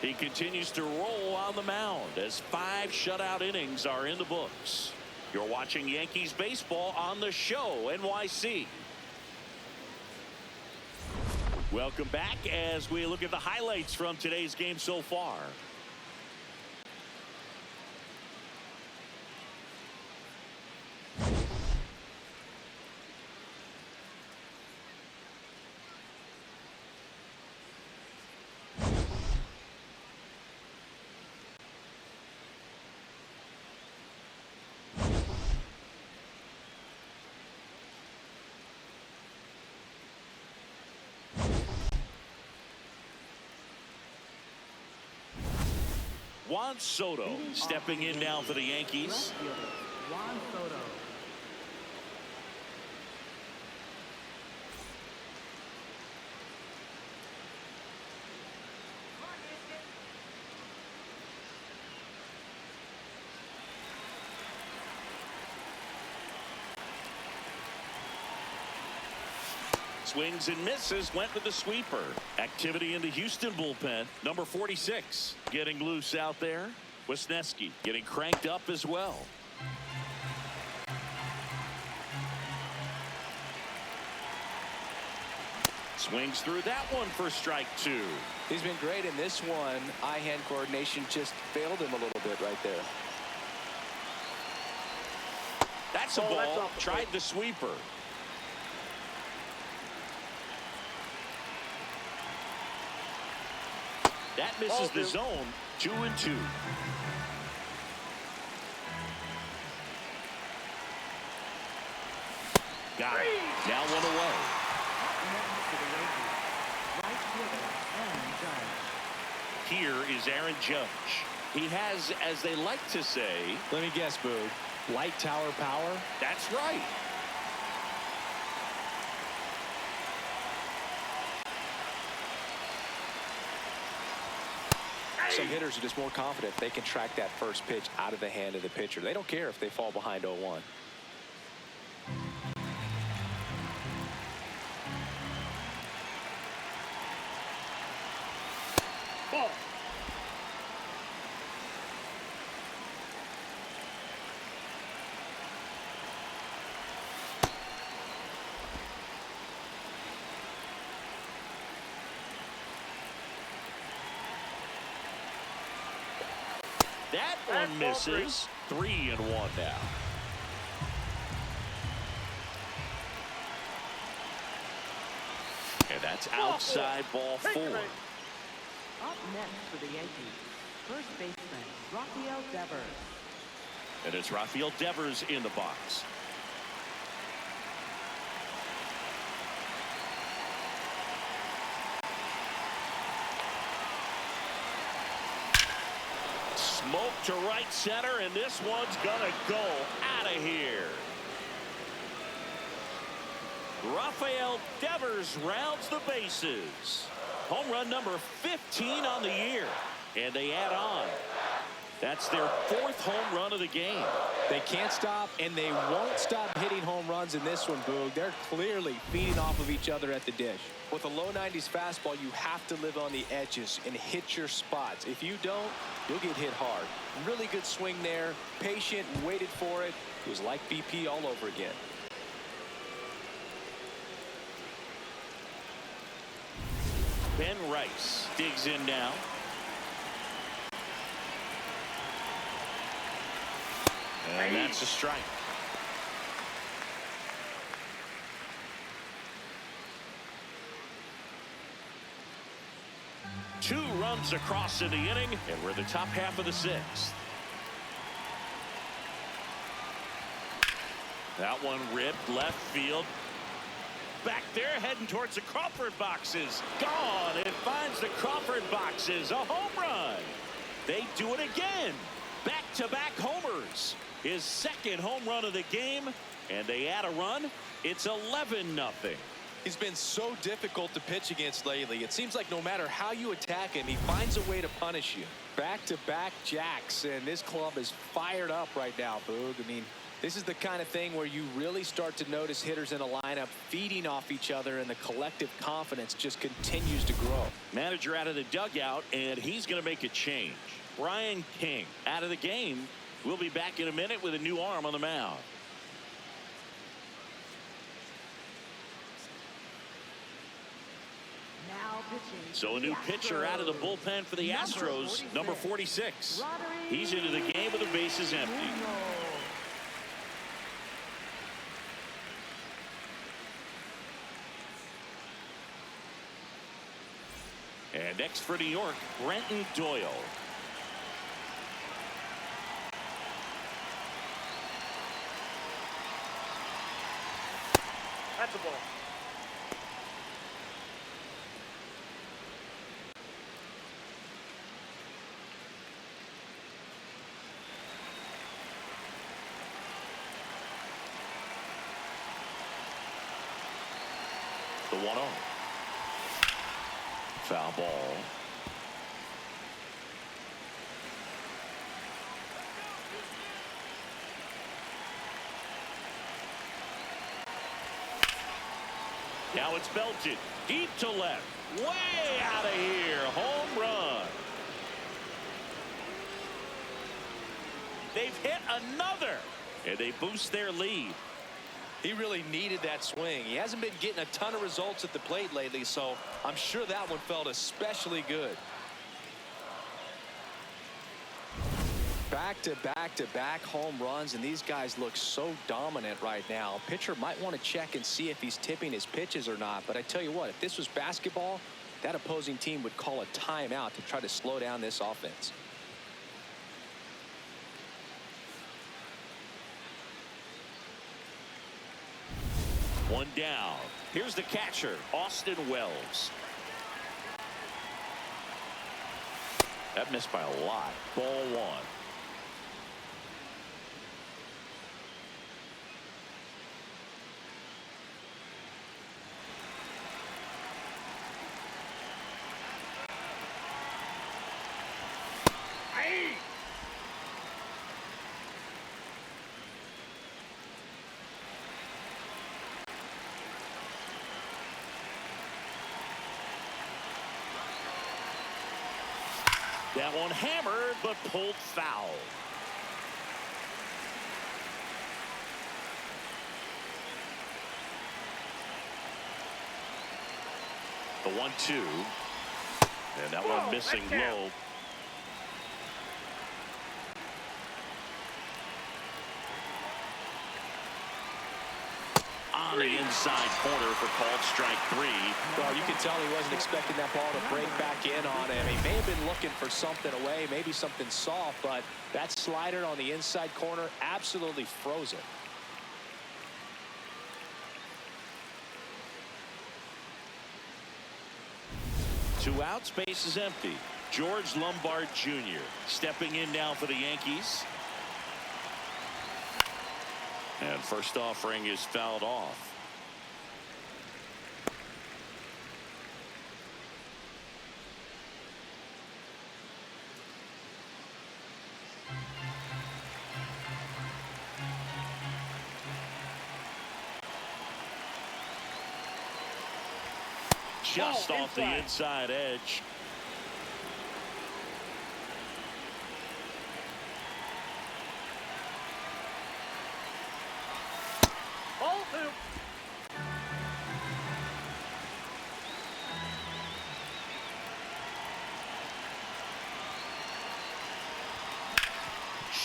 He continues to roll on the mound as 5 shutout innings are in the books. You're watching Yankees baseball on the show, NYC. Welcome back as we look at the highlights from today's game so far. Juan Soto stepping in now for the Yankees. Left fielder, Juan Soto. Swings and misses, went with the sweeper. Activity in the Houston bullpen. Number 46 getting loose out there. Wisniewski getting cranked up as well. Swings through that one for strike 2. He's been great in this one. Eye-hand coordination just failed him a little bit right there. That's a ball. Tried the sweeper. That misses the zone. 2-2. Got it. Now one away. Next for the Yankees, right fielder, Aaron Judge. Here is Aaron Judge. He has, as they like to say, Let me guess, Boog. Light tower power? that's right. Some hitters are just more confident they can track that first pitch out of the hand of the pitcher. They don't care if they fall behind 0-1. Ball. That one misses. 3-1 now. And that's outside ball 4. Up next for the Yankees, first baseman, Rafael Devers. And it's Rafael Devers in the box. Smoke to right center, and this one's gonna go out of here. Rafael Devers rounds the bases. Home run number 15 on the year, and they add on. That's their 4th home run of the game. They can't stop, and they won't stop hitting home runs in this one, Boog. They're clearly feeding off of each other at the dish. With a low 90s fastball, you have to live on the edges and hit your spots. If you don't, you'll get hit hard. Really good swing there. Patient, waited for it. It was like BP all over again. Ben Rice digs in now. And that's a strike. Two runs across in the inning, and we're in the top half of the sixth. That one ripped left field. Back there heading towards the Crawford boxes. Gone. It finds the Crawford boxes. A home run. They do it again. Back-to-back homers. His second home run of the game, and they add a run. It's 11-0. He's been so difficult to pitch against lately. It seems like no matter how you attack him, he finds a way to punish you. Back-to-back jacks, and this club is fired up right now, Boog. I mean, this is the kind of thing where you really start to notice hitters in a lineup feeding off each other, and the collective confidence just continues to grow. Manager out of the dugout, and he's going to make a change. Brian King out of the game. We'll be back in a minute with a new arm on the mound. Now pitching. So a new pitcher out of the bullpen for the Astros, number 46. He's into the game with the bases empty. And next for New York, Brenton Doyle. That's a ball. The 1-0. Foul ball. Now it's belted deep to left, way out of here. Home run. They've hit another, and they boost their lead. He really needed that swing. He hasn't been getting a ton of results at the plate lately, so I'm sure that one felt especially good. Back-to-back-to-back home runs, and these guys look so dominant right now. Pitcher might want to check and see if he's tipping his pitches or not, but I tell you what, if this was basketball, that opposing team would call a timeout to try to slow down this offense. One down. Here's the catcher, Austin Wells. That missed by a lot. Ball one. That one hammered, but pulled foul. The 1-2. And that one missing low. On the inside corner for called strike 3. Well, you can tell he wasn't expecting that ball to break back in on him. He may have been looking for something away, maybe something soft, but that slider on the inside corner absolutely froze it. Two outs, base is empty. George Lombard Jr. stepping in now for the Yankees. And first offering is fouled off. Just off the inside edge.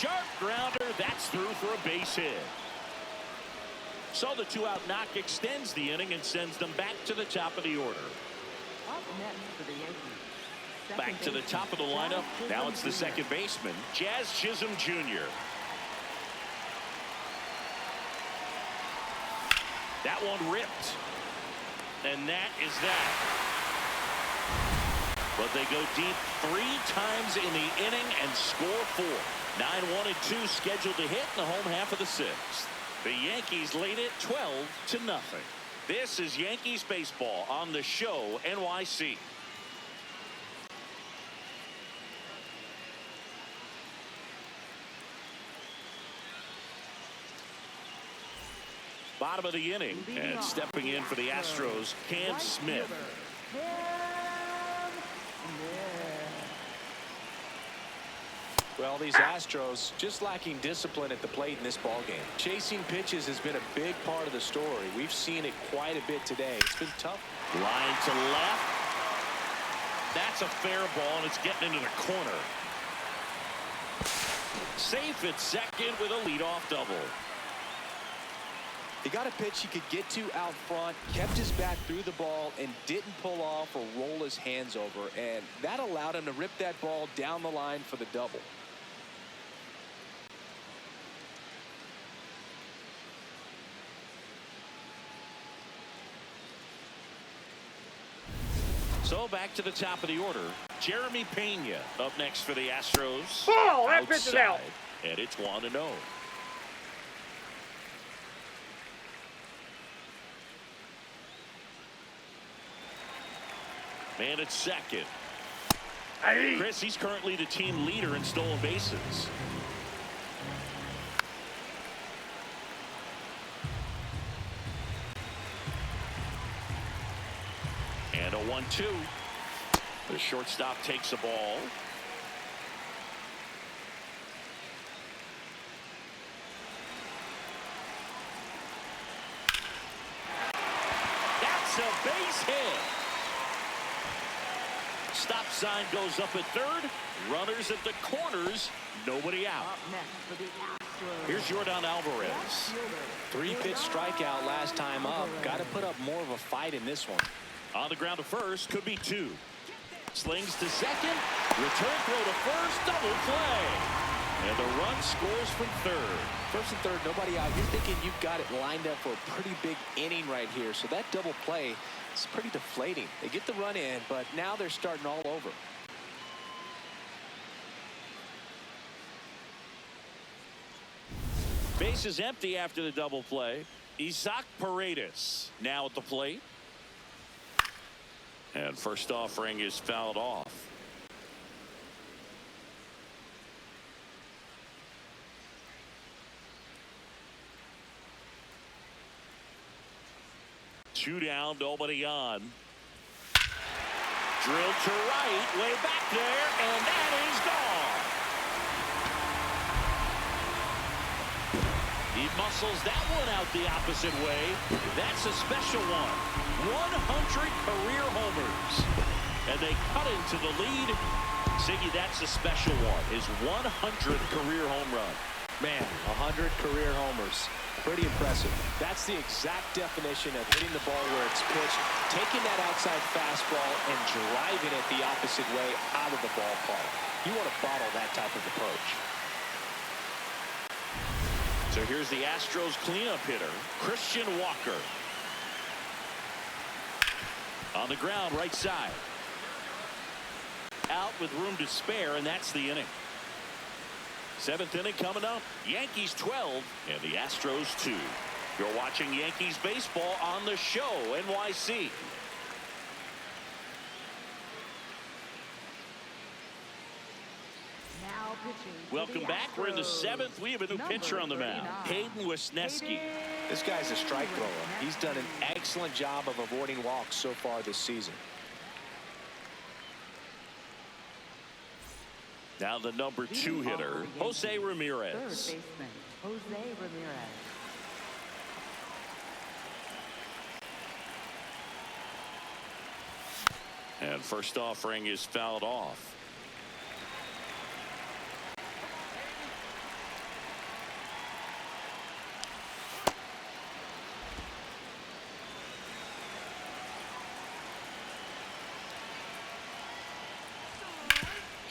sharp grounder. That's through for a base hit. So the 2-out knock extends the inning and sends them back to the top of the order. Up next for the Yankees. Back to the top of the lineup. Now it's the second baseman, Jazz Chisholm Jr. That one ripped. And that is that. But they go deep 3 times in the inning and score 4. 9-1 and 2 scheduled to hit in the home half of the 6th. The Yankees lead it 12-0. This is Yankees baseball on the show NYC. Bottom of the inning, and stepping in for the Astros, Cam Smith. Well, these Astros just lacking discipline at the plate in this ballgame. Chasing pitches has been a big part of the story. We've seen it quite a bit today. It's been tough. Line to left. That's a fair ball, and it's getting into the corner. Safe at second with a leadoff double. He got a pitch he could get to out front, kept his bat through the ball, and didn't pull off or roll his hands over. And that allowed him to rip that ball down the line for the double. So back to the top of the order. Jeremy Pena up next for the Astros. Oh, that pitch is out. And it's 1-0. Man at second. Chris, he's currently the team leader in stolen bases. And a 1-2. The shortstop takes a ball. That's a base hit. Stop sign goes up at third. Runners at the corners. Nobody out. Up next for the Astros. Here's Yordan Alvarez. 3-pitch strikeout last time up. Got to put up more of a fight in this one. On the ground to first. Could be 2. Slings to second. Return throw to first. Double play. And the run scores from third. First and third, nobody out. You're thinking you've got it lined up for a pretty big inning right here. So that double play is pretty deflating. They get the run in, but now they're starting all over. Base is empty after the double play. Isaac Paredes now at the plate. And first offering is fouled off. Two down, nobody on. Drilled to right, way back there, and that is gone. He muscles that one out the opposite way. That's a special one. 100 career homers. And they cut into the lead. Siggy, that's a special one. His 100th career home run. Man, 100 career homers. Pretty impressive. That's the exact definition of hitting the ball where it's pitched, taking that outside fastball and driving it the opposite way out of the ballpark. You want to bottle that type of approach. So here's the Astros cleanup hitter, Christian Walker. On the ground, right side. Out with room to spare, and that's the inning. 7th inning coming up. Yankees 12 and the Astros 2. You're watching Yankees baseball on the show NYC. Now pitching. Welcome back. We're in the 7th. We have a new pitcher on the mound, Hayden Wesneski. This guy's a strike thrower. He's done an excellent job of avoiding walks so far this season. Now the number 2 hitter, Jose Ramirez. Third baseman, Jose Ramirez. And first offering is fouled off.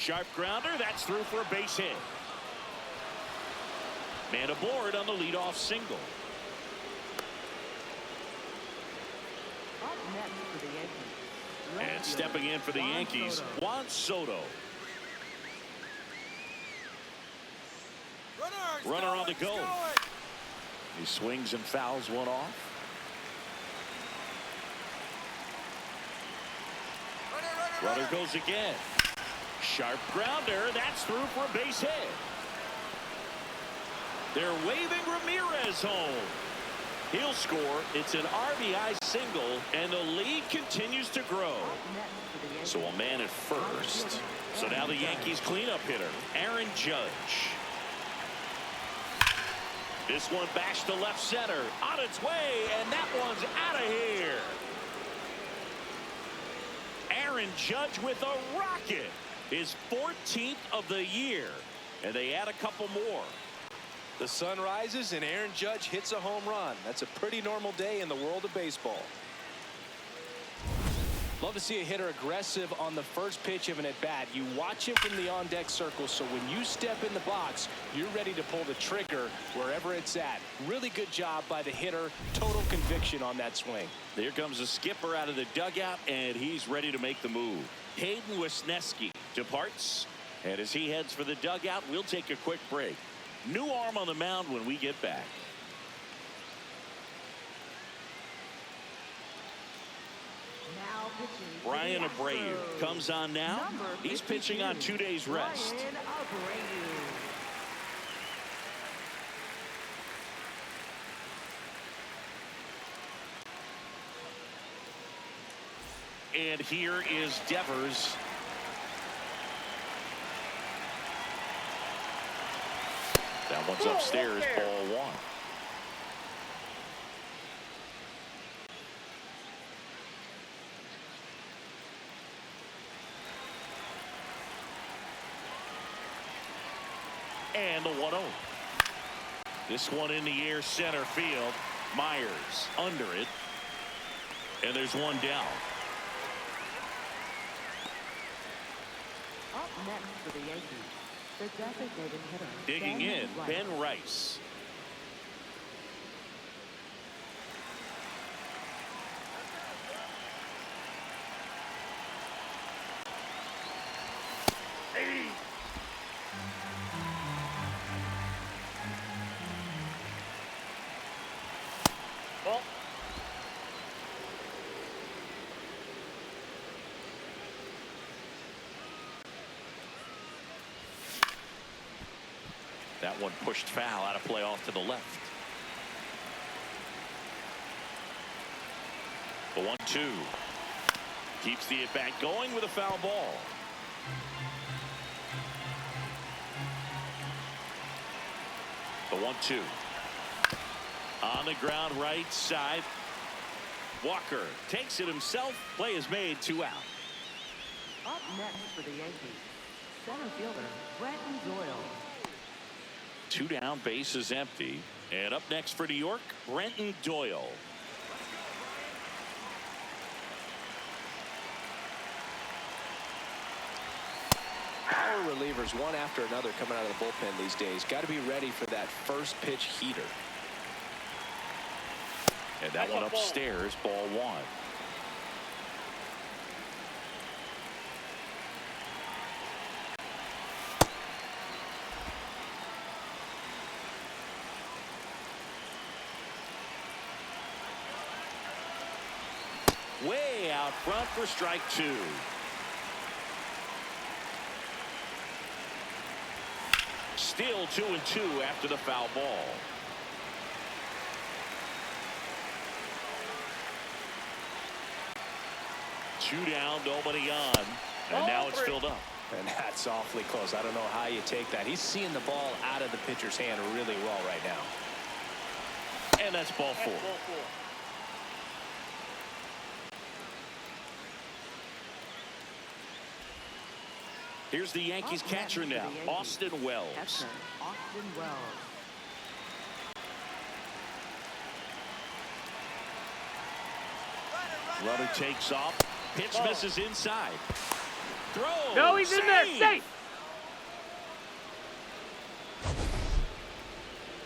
Sharp grounder. That's through for a base hit. Man aboard on the leadoff single. Up next for the Yankees. And stepping in for the Yankees, Juan Soto. Runner on the go. He swings and fouls one off. Runner goes again. Sharp grounder. That's through for a base hit. They're waving Ramirez home. He'll score. It's an RBI single, and the lead continues to grow. So a man at first. So now the Yankees cleanup hitter, Aaron Judge. This one bashed to left center. On its way, and that one's out of here. Aaron Judge with a rocket. His 14th of the year. And they add a couple more. The sun rises and Aaron Judge hits a home run. That's a pretty normal day in the world of baseball. Love to see a hitter aggressive on the first pitch of an at-bat. You watch him from the on-deck circle, so when you step in the box, you're ready to pull the trigger wherever it's at. Really good job by the hitter. Total conviction on that swing. Here comes the skipper out of the dugout, and he's ready to make the move. Hayden Wisniewski departs, and as he heads for the dugout, we'll take a quick break. New arm on the mound when we get back. Now pitching. Brian Abreu comes on now. He's pitching on 2 days rest. Brian Abreu. And here is Devers. That one's upstairs, ball one. And the 1-0. This one in the air, center field. Myers under it. And there's one down. Up next for the Yankees, the designated hitter. Digging in, Ben Rice. That one pushed foul, out of play off to the left. The 1-2 keeps the at bat going with a foul ball. The 1-2 on the ground, right side. Walker takes it himself. Play is made, 2 out. Up next for the Yankees, center fielder Brenton Doyle. 2 down, base is empty. And up next for New York, Brenton Doyle. Power relievers one after another coming out of the bullpen these days. Got to be ready for that first pitch heater. And that one upstairs, ball one. Way out front for strike 2. Still 2-2 after the foul ball. Two down, nobody on, and now it's filled up. And that's awfully close. I don't know how you take that. He's seeing the ball out of the pitcher's hand really well right now. And that's ball 4. Here's the Yankees catcher now, Austin Wells. Catcher, Austin Wells. Runner takes off. Pitch misses inside. Throw. No, he's in there. Safe.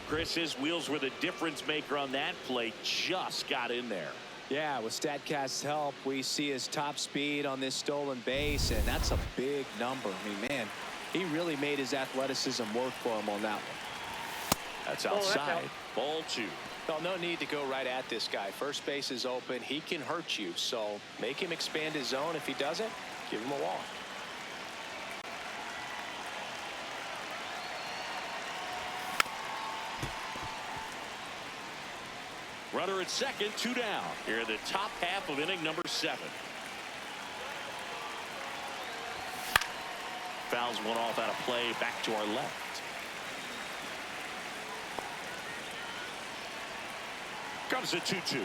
Chris, his wheels were the difference maker on that play. Just got in there. Yeah, with StatCast's help, we see his top speed on this stolen base, and that's a big number. I mean, man, he really made his athleticism work for him on that one. That's outside. Ball 2. Well, no need to go right at this guy. First base is open. He can hurt you, so make him expand his zone. If he doesn't, give him a walk. Runner at second, 2 down. Here in the top half of inning number 7. Fouls one off out of play, back to our left. Comes a 2-2.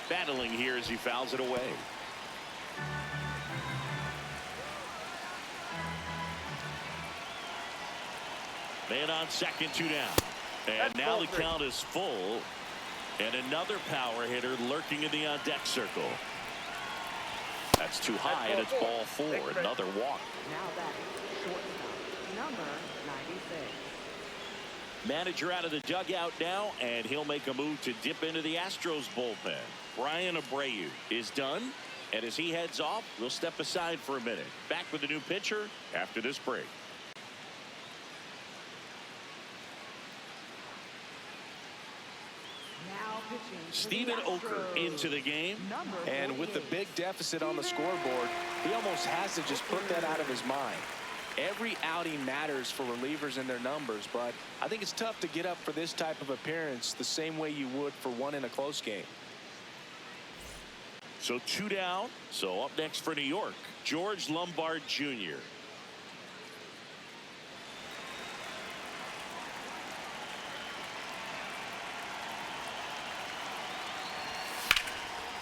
Battling here as he fouls it away. Man on second, 2 down. And now the count is full. And another power hitter lurking in the on-deck circle. That's too high, and it's ball 4. Another walk. Now batting, shortstop, number 96. Manager out of the dugout now, and he'll make a move to dip into the Astros bullpen. Brian Abreu is done, and as he heads off, we'll step aside for a minute. Back with a new pitcher after this break. Steven Oker into the game. And with the big deficit on the scoreboard, he almost has to just put that out of his mind. Every outing matters for relievers and their numbers, but I think it's tough to get up for this type of appearance the same way you would for one in a close game. So 2 down. So up next for New York, George Lombard Jr.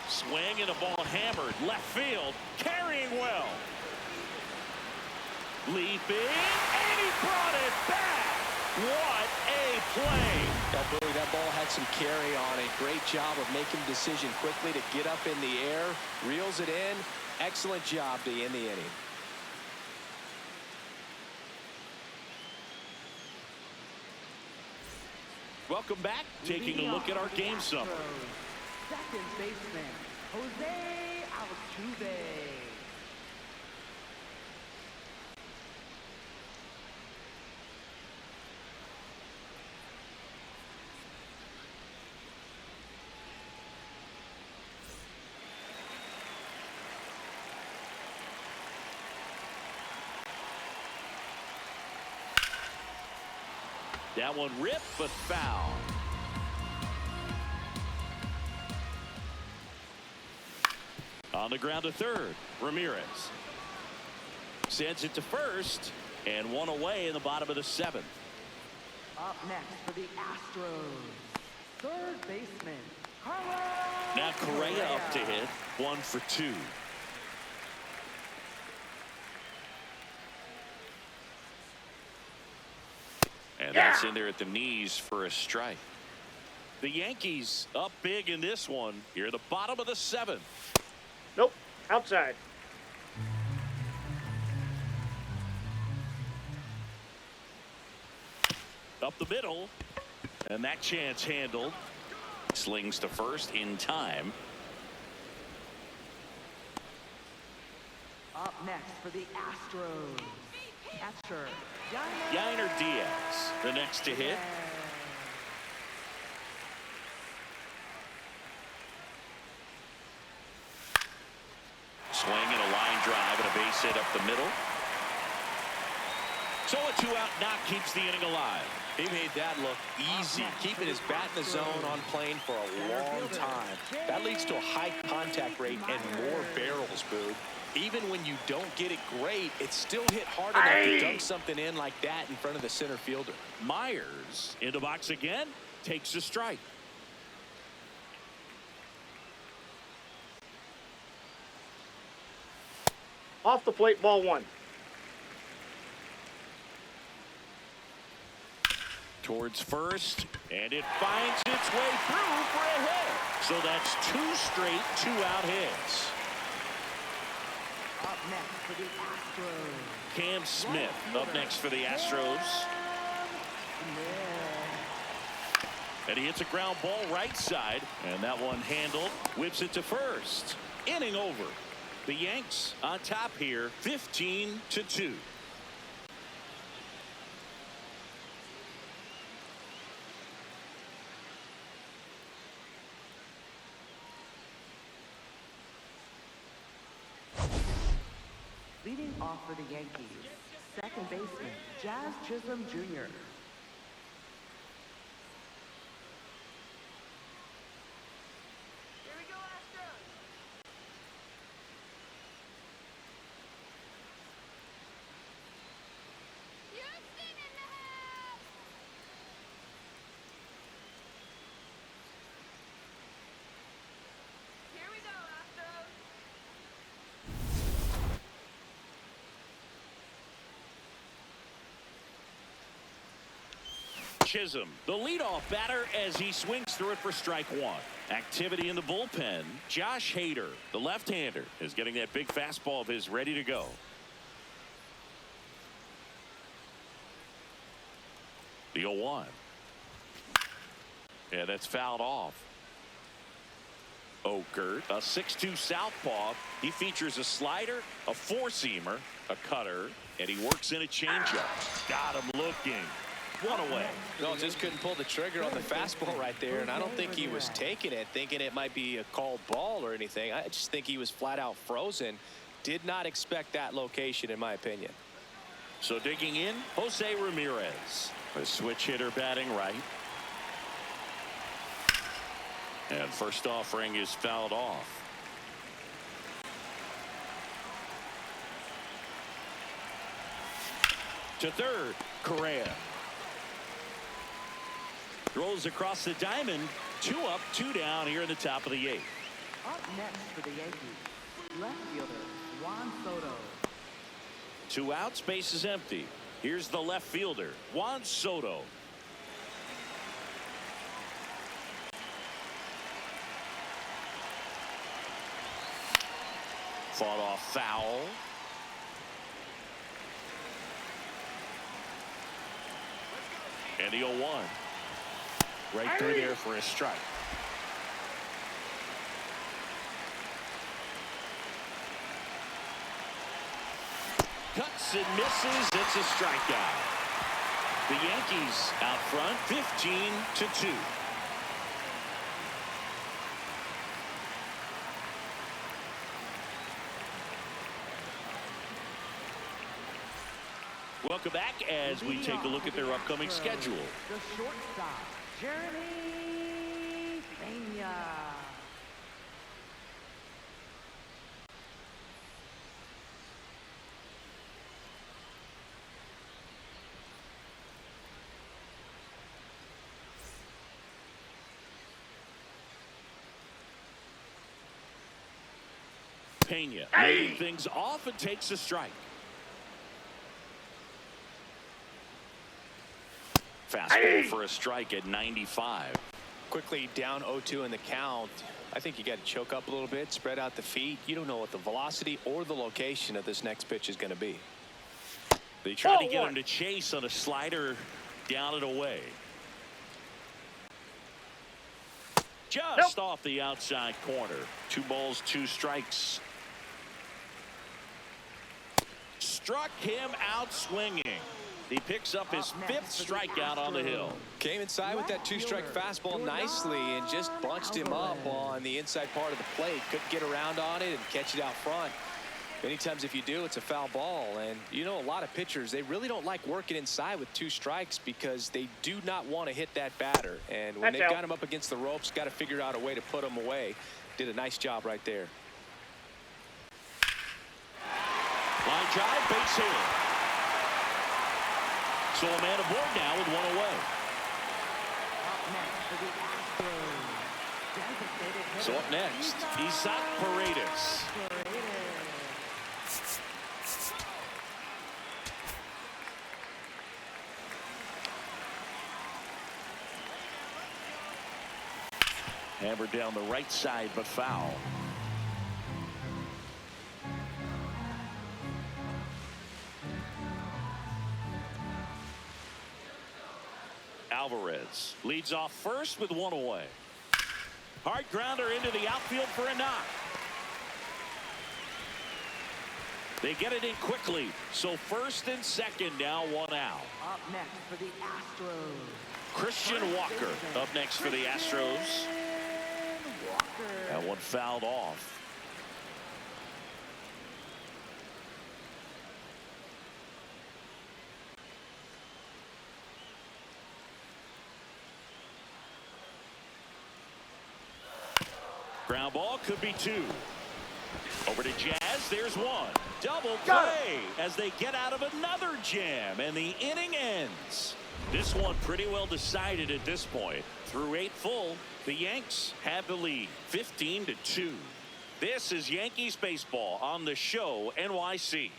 Swing and a ball hammered left field, carrying well. Leaping, and he brought it back. What a play. Now, Billy, that ball had some carry on it. Great job of making the decision quickly to get up in the air, reels it in. Excellent job to end the inning. Welcome back. Taking a look at our game summary. Second baseman, Jose Altuve. That one ripped, but foul. On the ground to third, Ramirez sends it to first, and one away in the bottom of the 7th. Up next for the Astros, third baseman, Carlos. Now Correa up to hit, 1 for 2. And that's in there at the knees for a strike. The Yankees up big in this one. Here at the bottom of the 7th. Nope. Outside. Up the middle. And that chance handled. Slings to first in time. Up next for the Astros, catcher, Yainer Diaz, the next to hit. Swing and a line drive and a base hit up the middle. So a 2-out knock keeps the inning alive. He made that look easy, keeping his bat in the zone on plane for a long time. That leads to a high contact rate and more barrels, Boog. Even when you don't get it great, it's still hit hard enough to dunk something in like that in front of the center fielder. Myers in the box again, takes a strike. Off the plate, ball 1. Towards first, and it finds its way through for a hit. So that's 2 straight 2-out hits. Up next for the Astros. Cam Smith up next for the Astros. And he hits a ground ball right side. And that one handled. Whips it to first. Inning over. The Yanks on top here, 15-2. Leading off for the Yankees, second baseman, Jazz Chisholm Jr. Here we go, Astros. Houston in the house. Here we go, Astros. Chisholm, the leadoff batter, as he swings through it for strike one. Activity in the bullpen. Josh Hader, the left-hander, is getting that big fastball of his ready to go. The 0-1. Yeah, that's fouled off. Okert, a 6'2 southpaw. He features a slider, a four-seamer, a cutter, and he works in a changeup. Got him looking. One away. No, just couldn't pull the trigger on the fastball right there, and I don't think he was taking it, thinking it might be a called ball or anything. I just think he was flat out frozen. Did not expect that location, in my opinion. So digging in, Jose Ramirez, a switch hitter batting right. And first offering is fouled off. To third, Correa. Rolls across the diamond. 2 up, 2 down here in the top of the 8th. Up next for the Yankees, left fielder, Juan Soto. 2 outs, base is empty. Here's the left fielder, Juan Soto. Fought off foul. And the 0-1. Right through there for a strike. Cuts and misses. It's a strikeout. The Yankees out front, 15-2. Welcome back as we take a look at their upcoming schedule. The shortstop, Jeremy Pena. Pena leading things off and takes a strike. Fastball for a strike at 95. Quickly down 0-2 in the count. I think you got to choke up a little bit, spread out the feet. You don't know what the velocity or the location of this next pitch is going to be. They tried to get him to chase on a slider down and away. Just off the outside corner. 2 balls, 2 strikes. Struck him out swinging. He picks up his 5th strikeout on the hill. Came inside with that 2-strike fastball nicely and just bunched him up on the inside part of the plate. Couldn't get around on it and catch it out front. Many times if you do, it's a foul ball. And you know, a lot of pitchers, they really don't like working inside with 2 strikes because they do not want to hit that batter. And when they've got him up against the ropes, got to figure out a way to put him away. Did a nice job right there. Line drive, base hit. So a man aboard now with 1 away. So up next, Isaac Paredes. Hammered down the right side, but foul. Alvarez leads off first with one away. Hard grounder into the outfield for a knock. They get it in quickly. So first and second now, one out. Up next for the Astros. Christian Walker up next for the Astros. That one fouled off. Ground ball could be two. Over to Jazz. There's one. Double play as they get out of another jam, and the inning ends. This one pretty well decided at this point. Through 8 full, the Yanks have the lead, 15-2. This is Yankees baseball on the show NYC.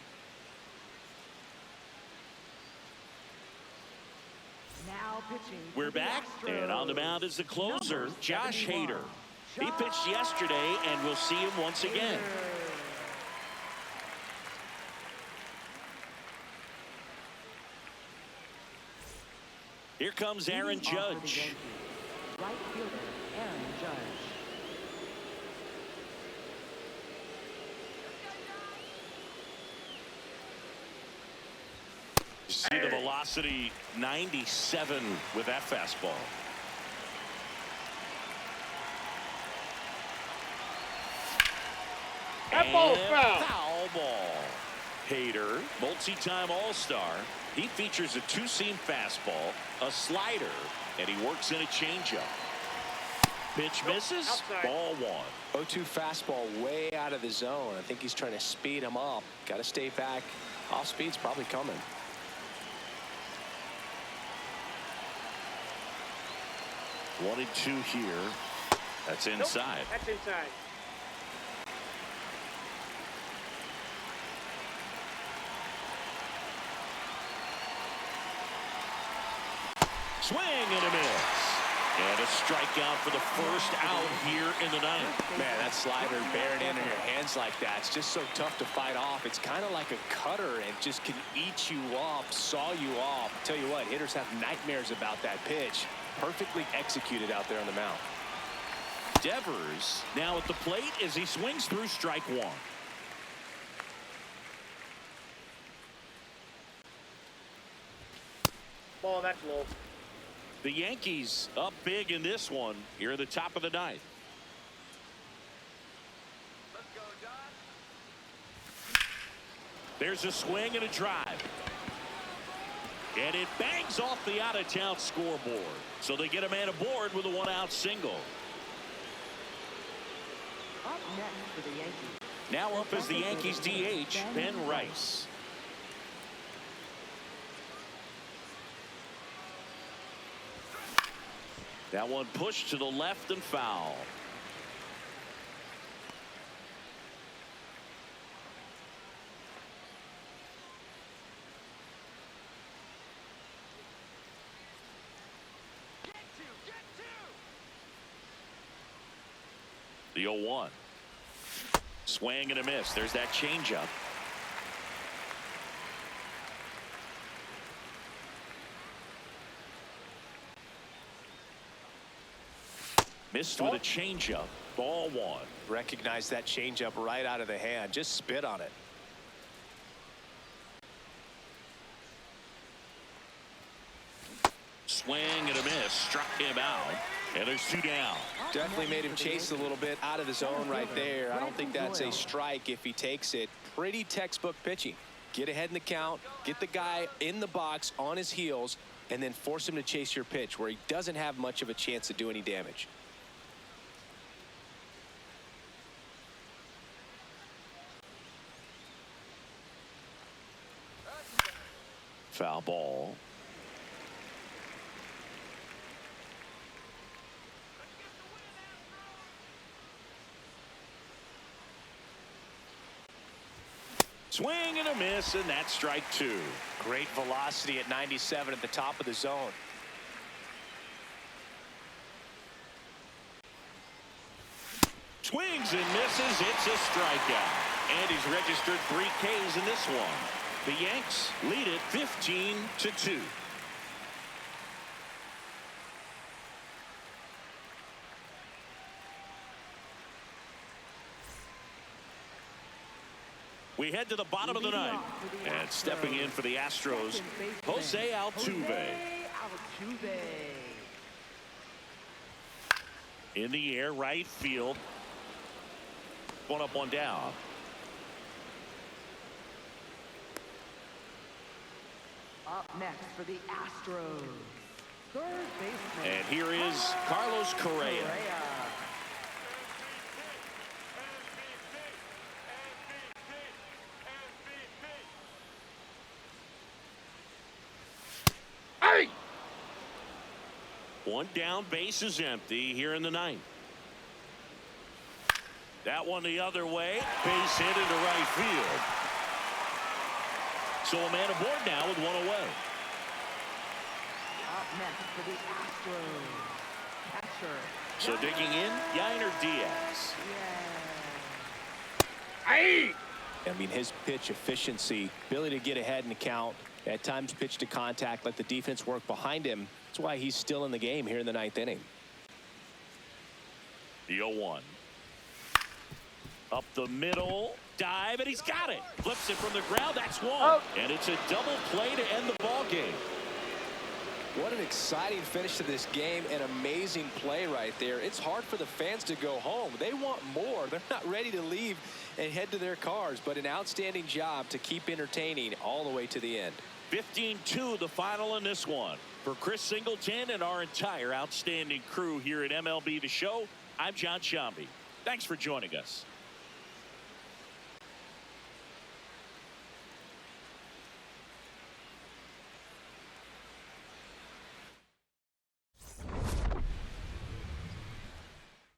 Now pitching. We're back, and on the mound is the closer, Josh Hader. He pitched yesterday, and we'll see him once again. Here comes Aaron Judge. Right fielder, Aaron Judge. You see the velocity, 97 with that fastball. That ball's foul. Foul ball. Hader, multi-time All-Star. He features a two-seam fastball, a slider, and he works in a changeup. Pitch misses. Outside. Ball one. 0-2 fastball way out of the zone. I think he's trying to speed him up. Got to stay back. Off speed's probably coming. One and two here. That's inside. Nope, that's inside. Swing and a miss. And a strikeout for the first out here in the ninth. Man, that slider bearing in your hands like that, it's just so tough to fight off. It's kind of like a cutter and just can eat you up, saw you off. Tell you what, hitters have nightmares about that pitch. Perfectly executed out there on the mound. Devers now at the plate as he swings through strike one. Ball, that's low. The Yankees up big in this one here at the top of the ninth. Let's go, John. There's a swing and a drive. And it bangs off the out-of-town scoreboard. So they get a man aboard with a one-out single. Up next for the Yankees. Now up as the Yankees DH, Ben Rice. That one pushed to the left and foul. The 0-1. Swing and a miss. There's that changeup. Missed with a changeup. Ball one. Recognize that changeup right out of the hand. Just spit on it. Swing and a miss. Struck him out. And there's two down. Definitely made him chase a little bit out of the zone right there. I don't think that's a strike if he takes it. Pretty textbook pitching. Get ahead in the count, get the guy in the box on his heels, and then force him to chase your pitch where he doesn't have much of a chance to do any damage. Foul ball. Swing and a miss, and that's strike two. Great velocity at 97 at the top of the zone. Swings and misses. It's a strikeout. And he's registered 3 Ks in this one. The Yanks lead it 15-2. We head to the bottom of the ninth. And stepping in for the Astros, Jose Altuve. In the air, right field. One up, one down. Up next for the Astros, third baseman. And here is Carlos Correa. Hey! One down, base is empty here in the ninth. That one the other way. Base hit into right field. So a man aboard now with one away. Up next for the Astros, catcher. So digging in, Yainer Diaz. Hey! I mean, his pitch efficiency, ability to get ahead in the count, at times pitch to contact, let the defense work behind him. That's why he's still in the game here in the ninth inning. The 0-1. Up the middle, dive, and he's got it. Flips it from the ground. That's one. Oh. And it's a double play to end the ball game. What an exciting finish to this game. An amazing play right there. It's hard for the fans to go home. They want more. They're not ready to leave and head to their cars, but an outstanding job to keep entertaining all the way to the end. 15-2 the final in this one. For Chris Singleton and our entire outstanding crew here at MLB The Show, I'm John Shambi. Thanks for joining us.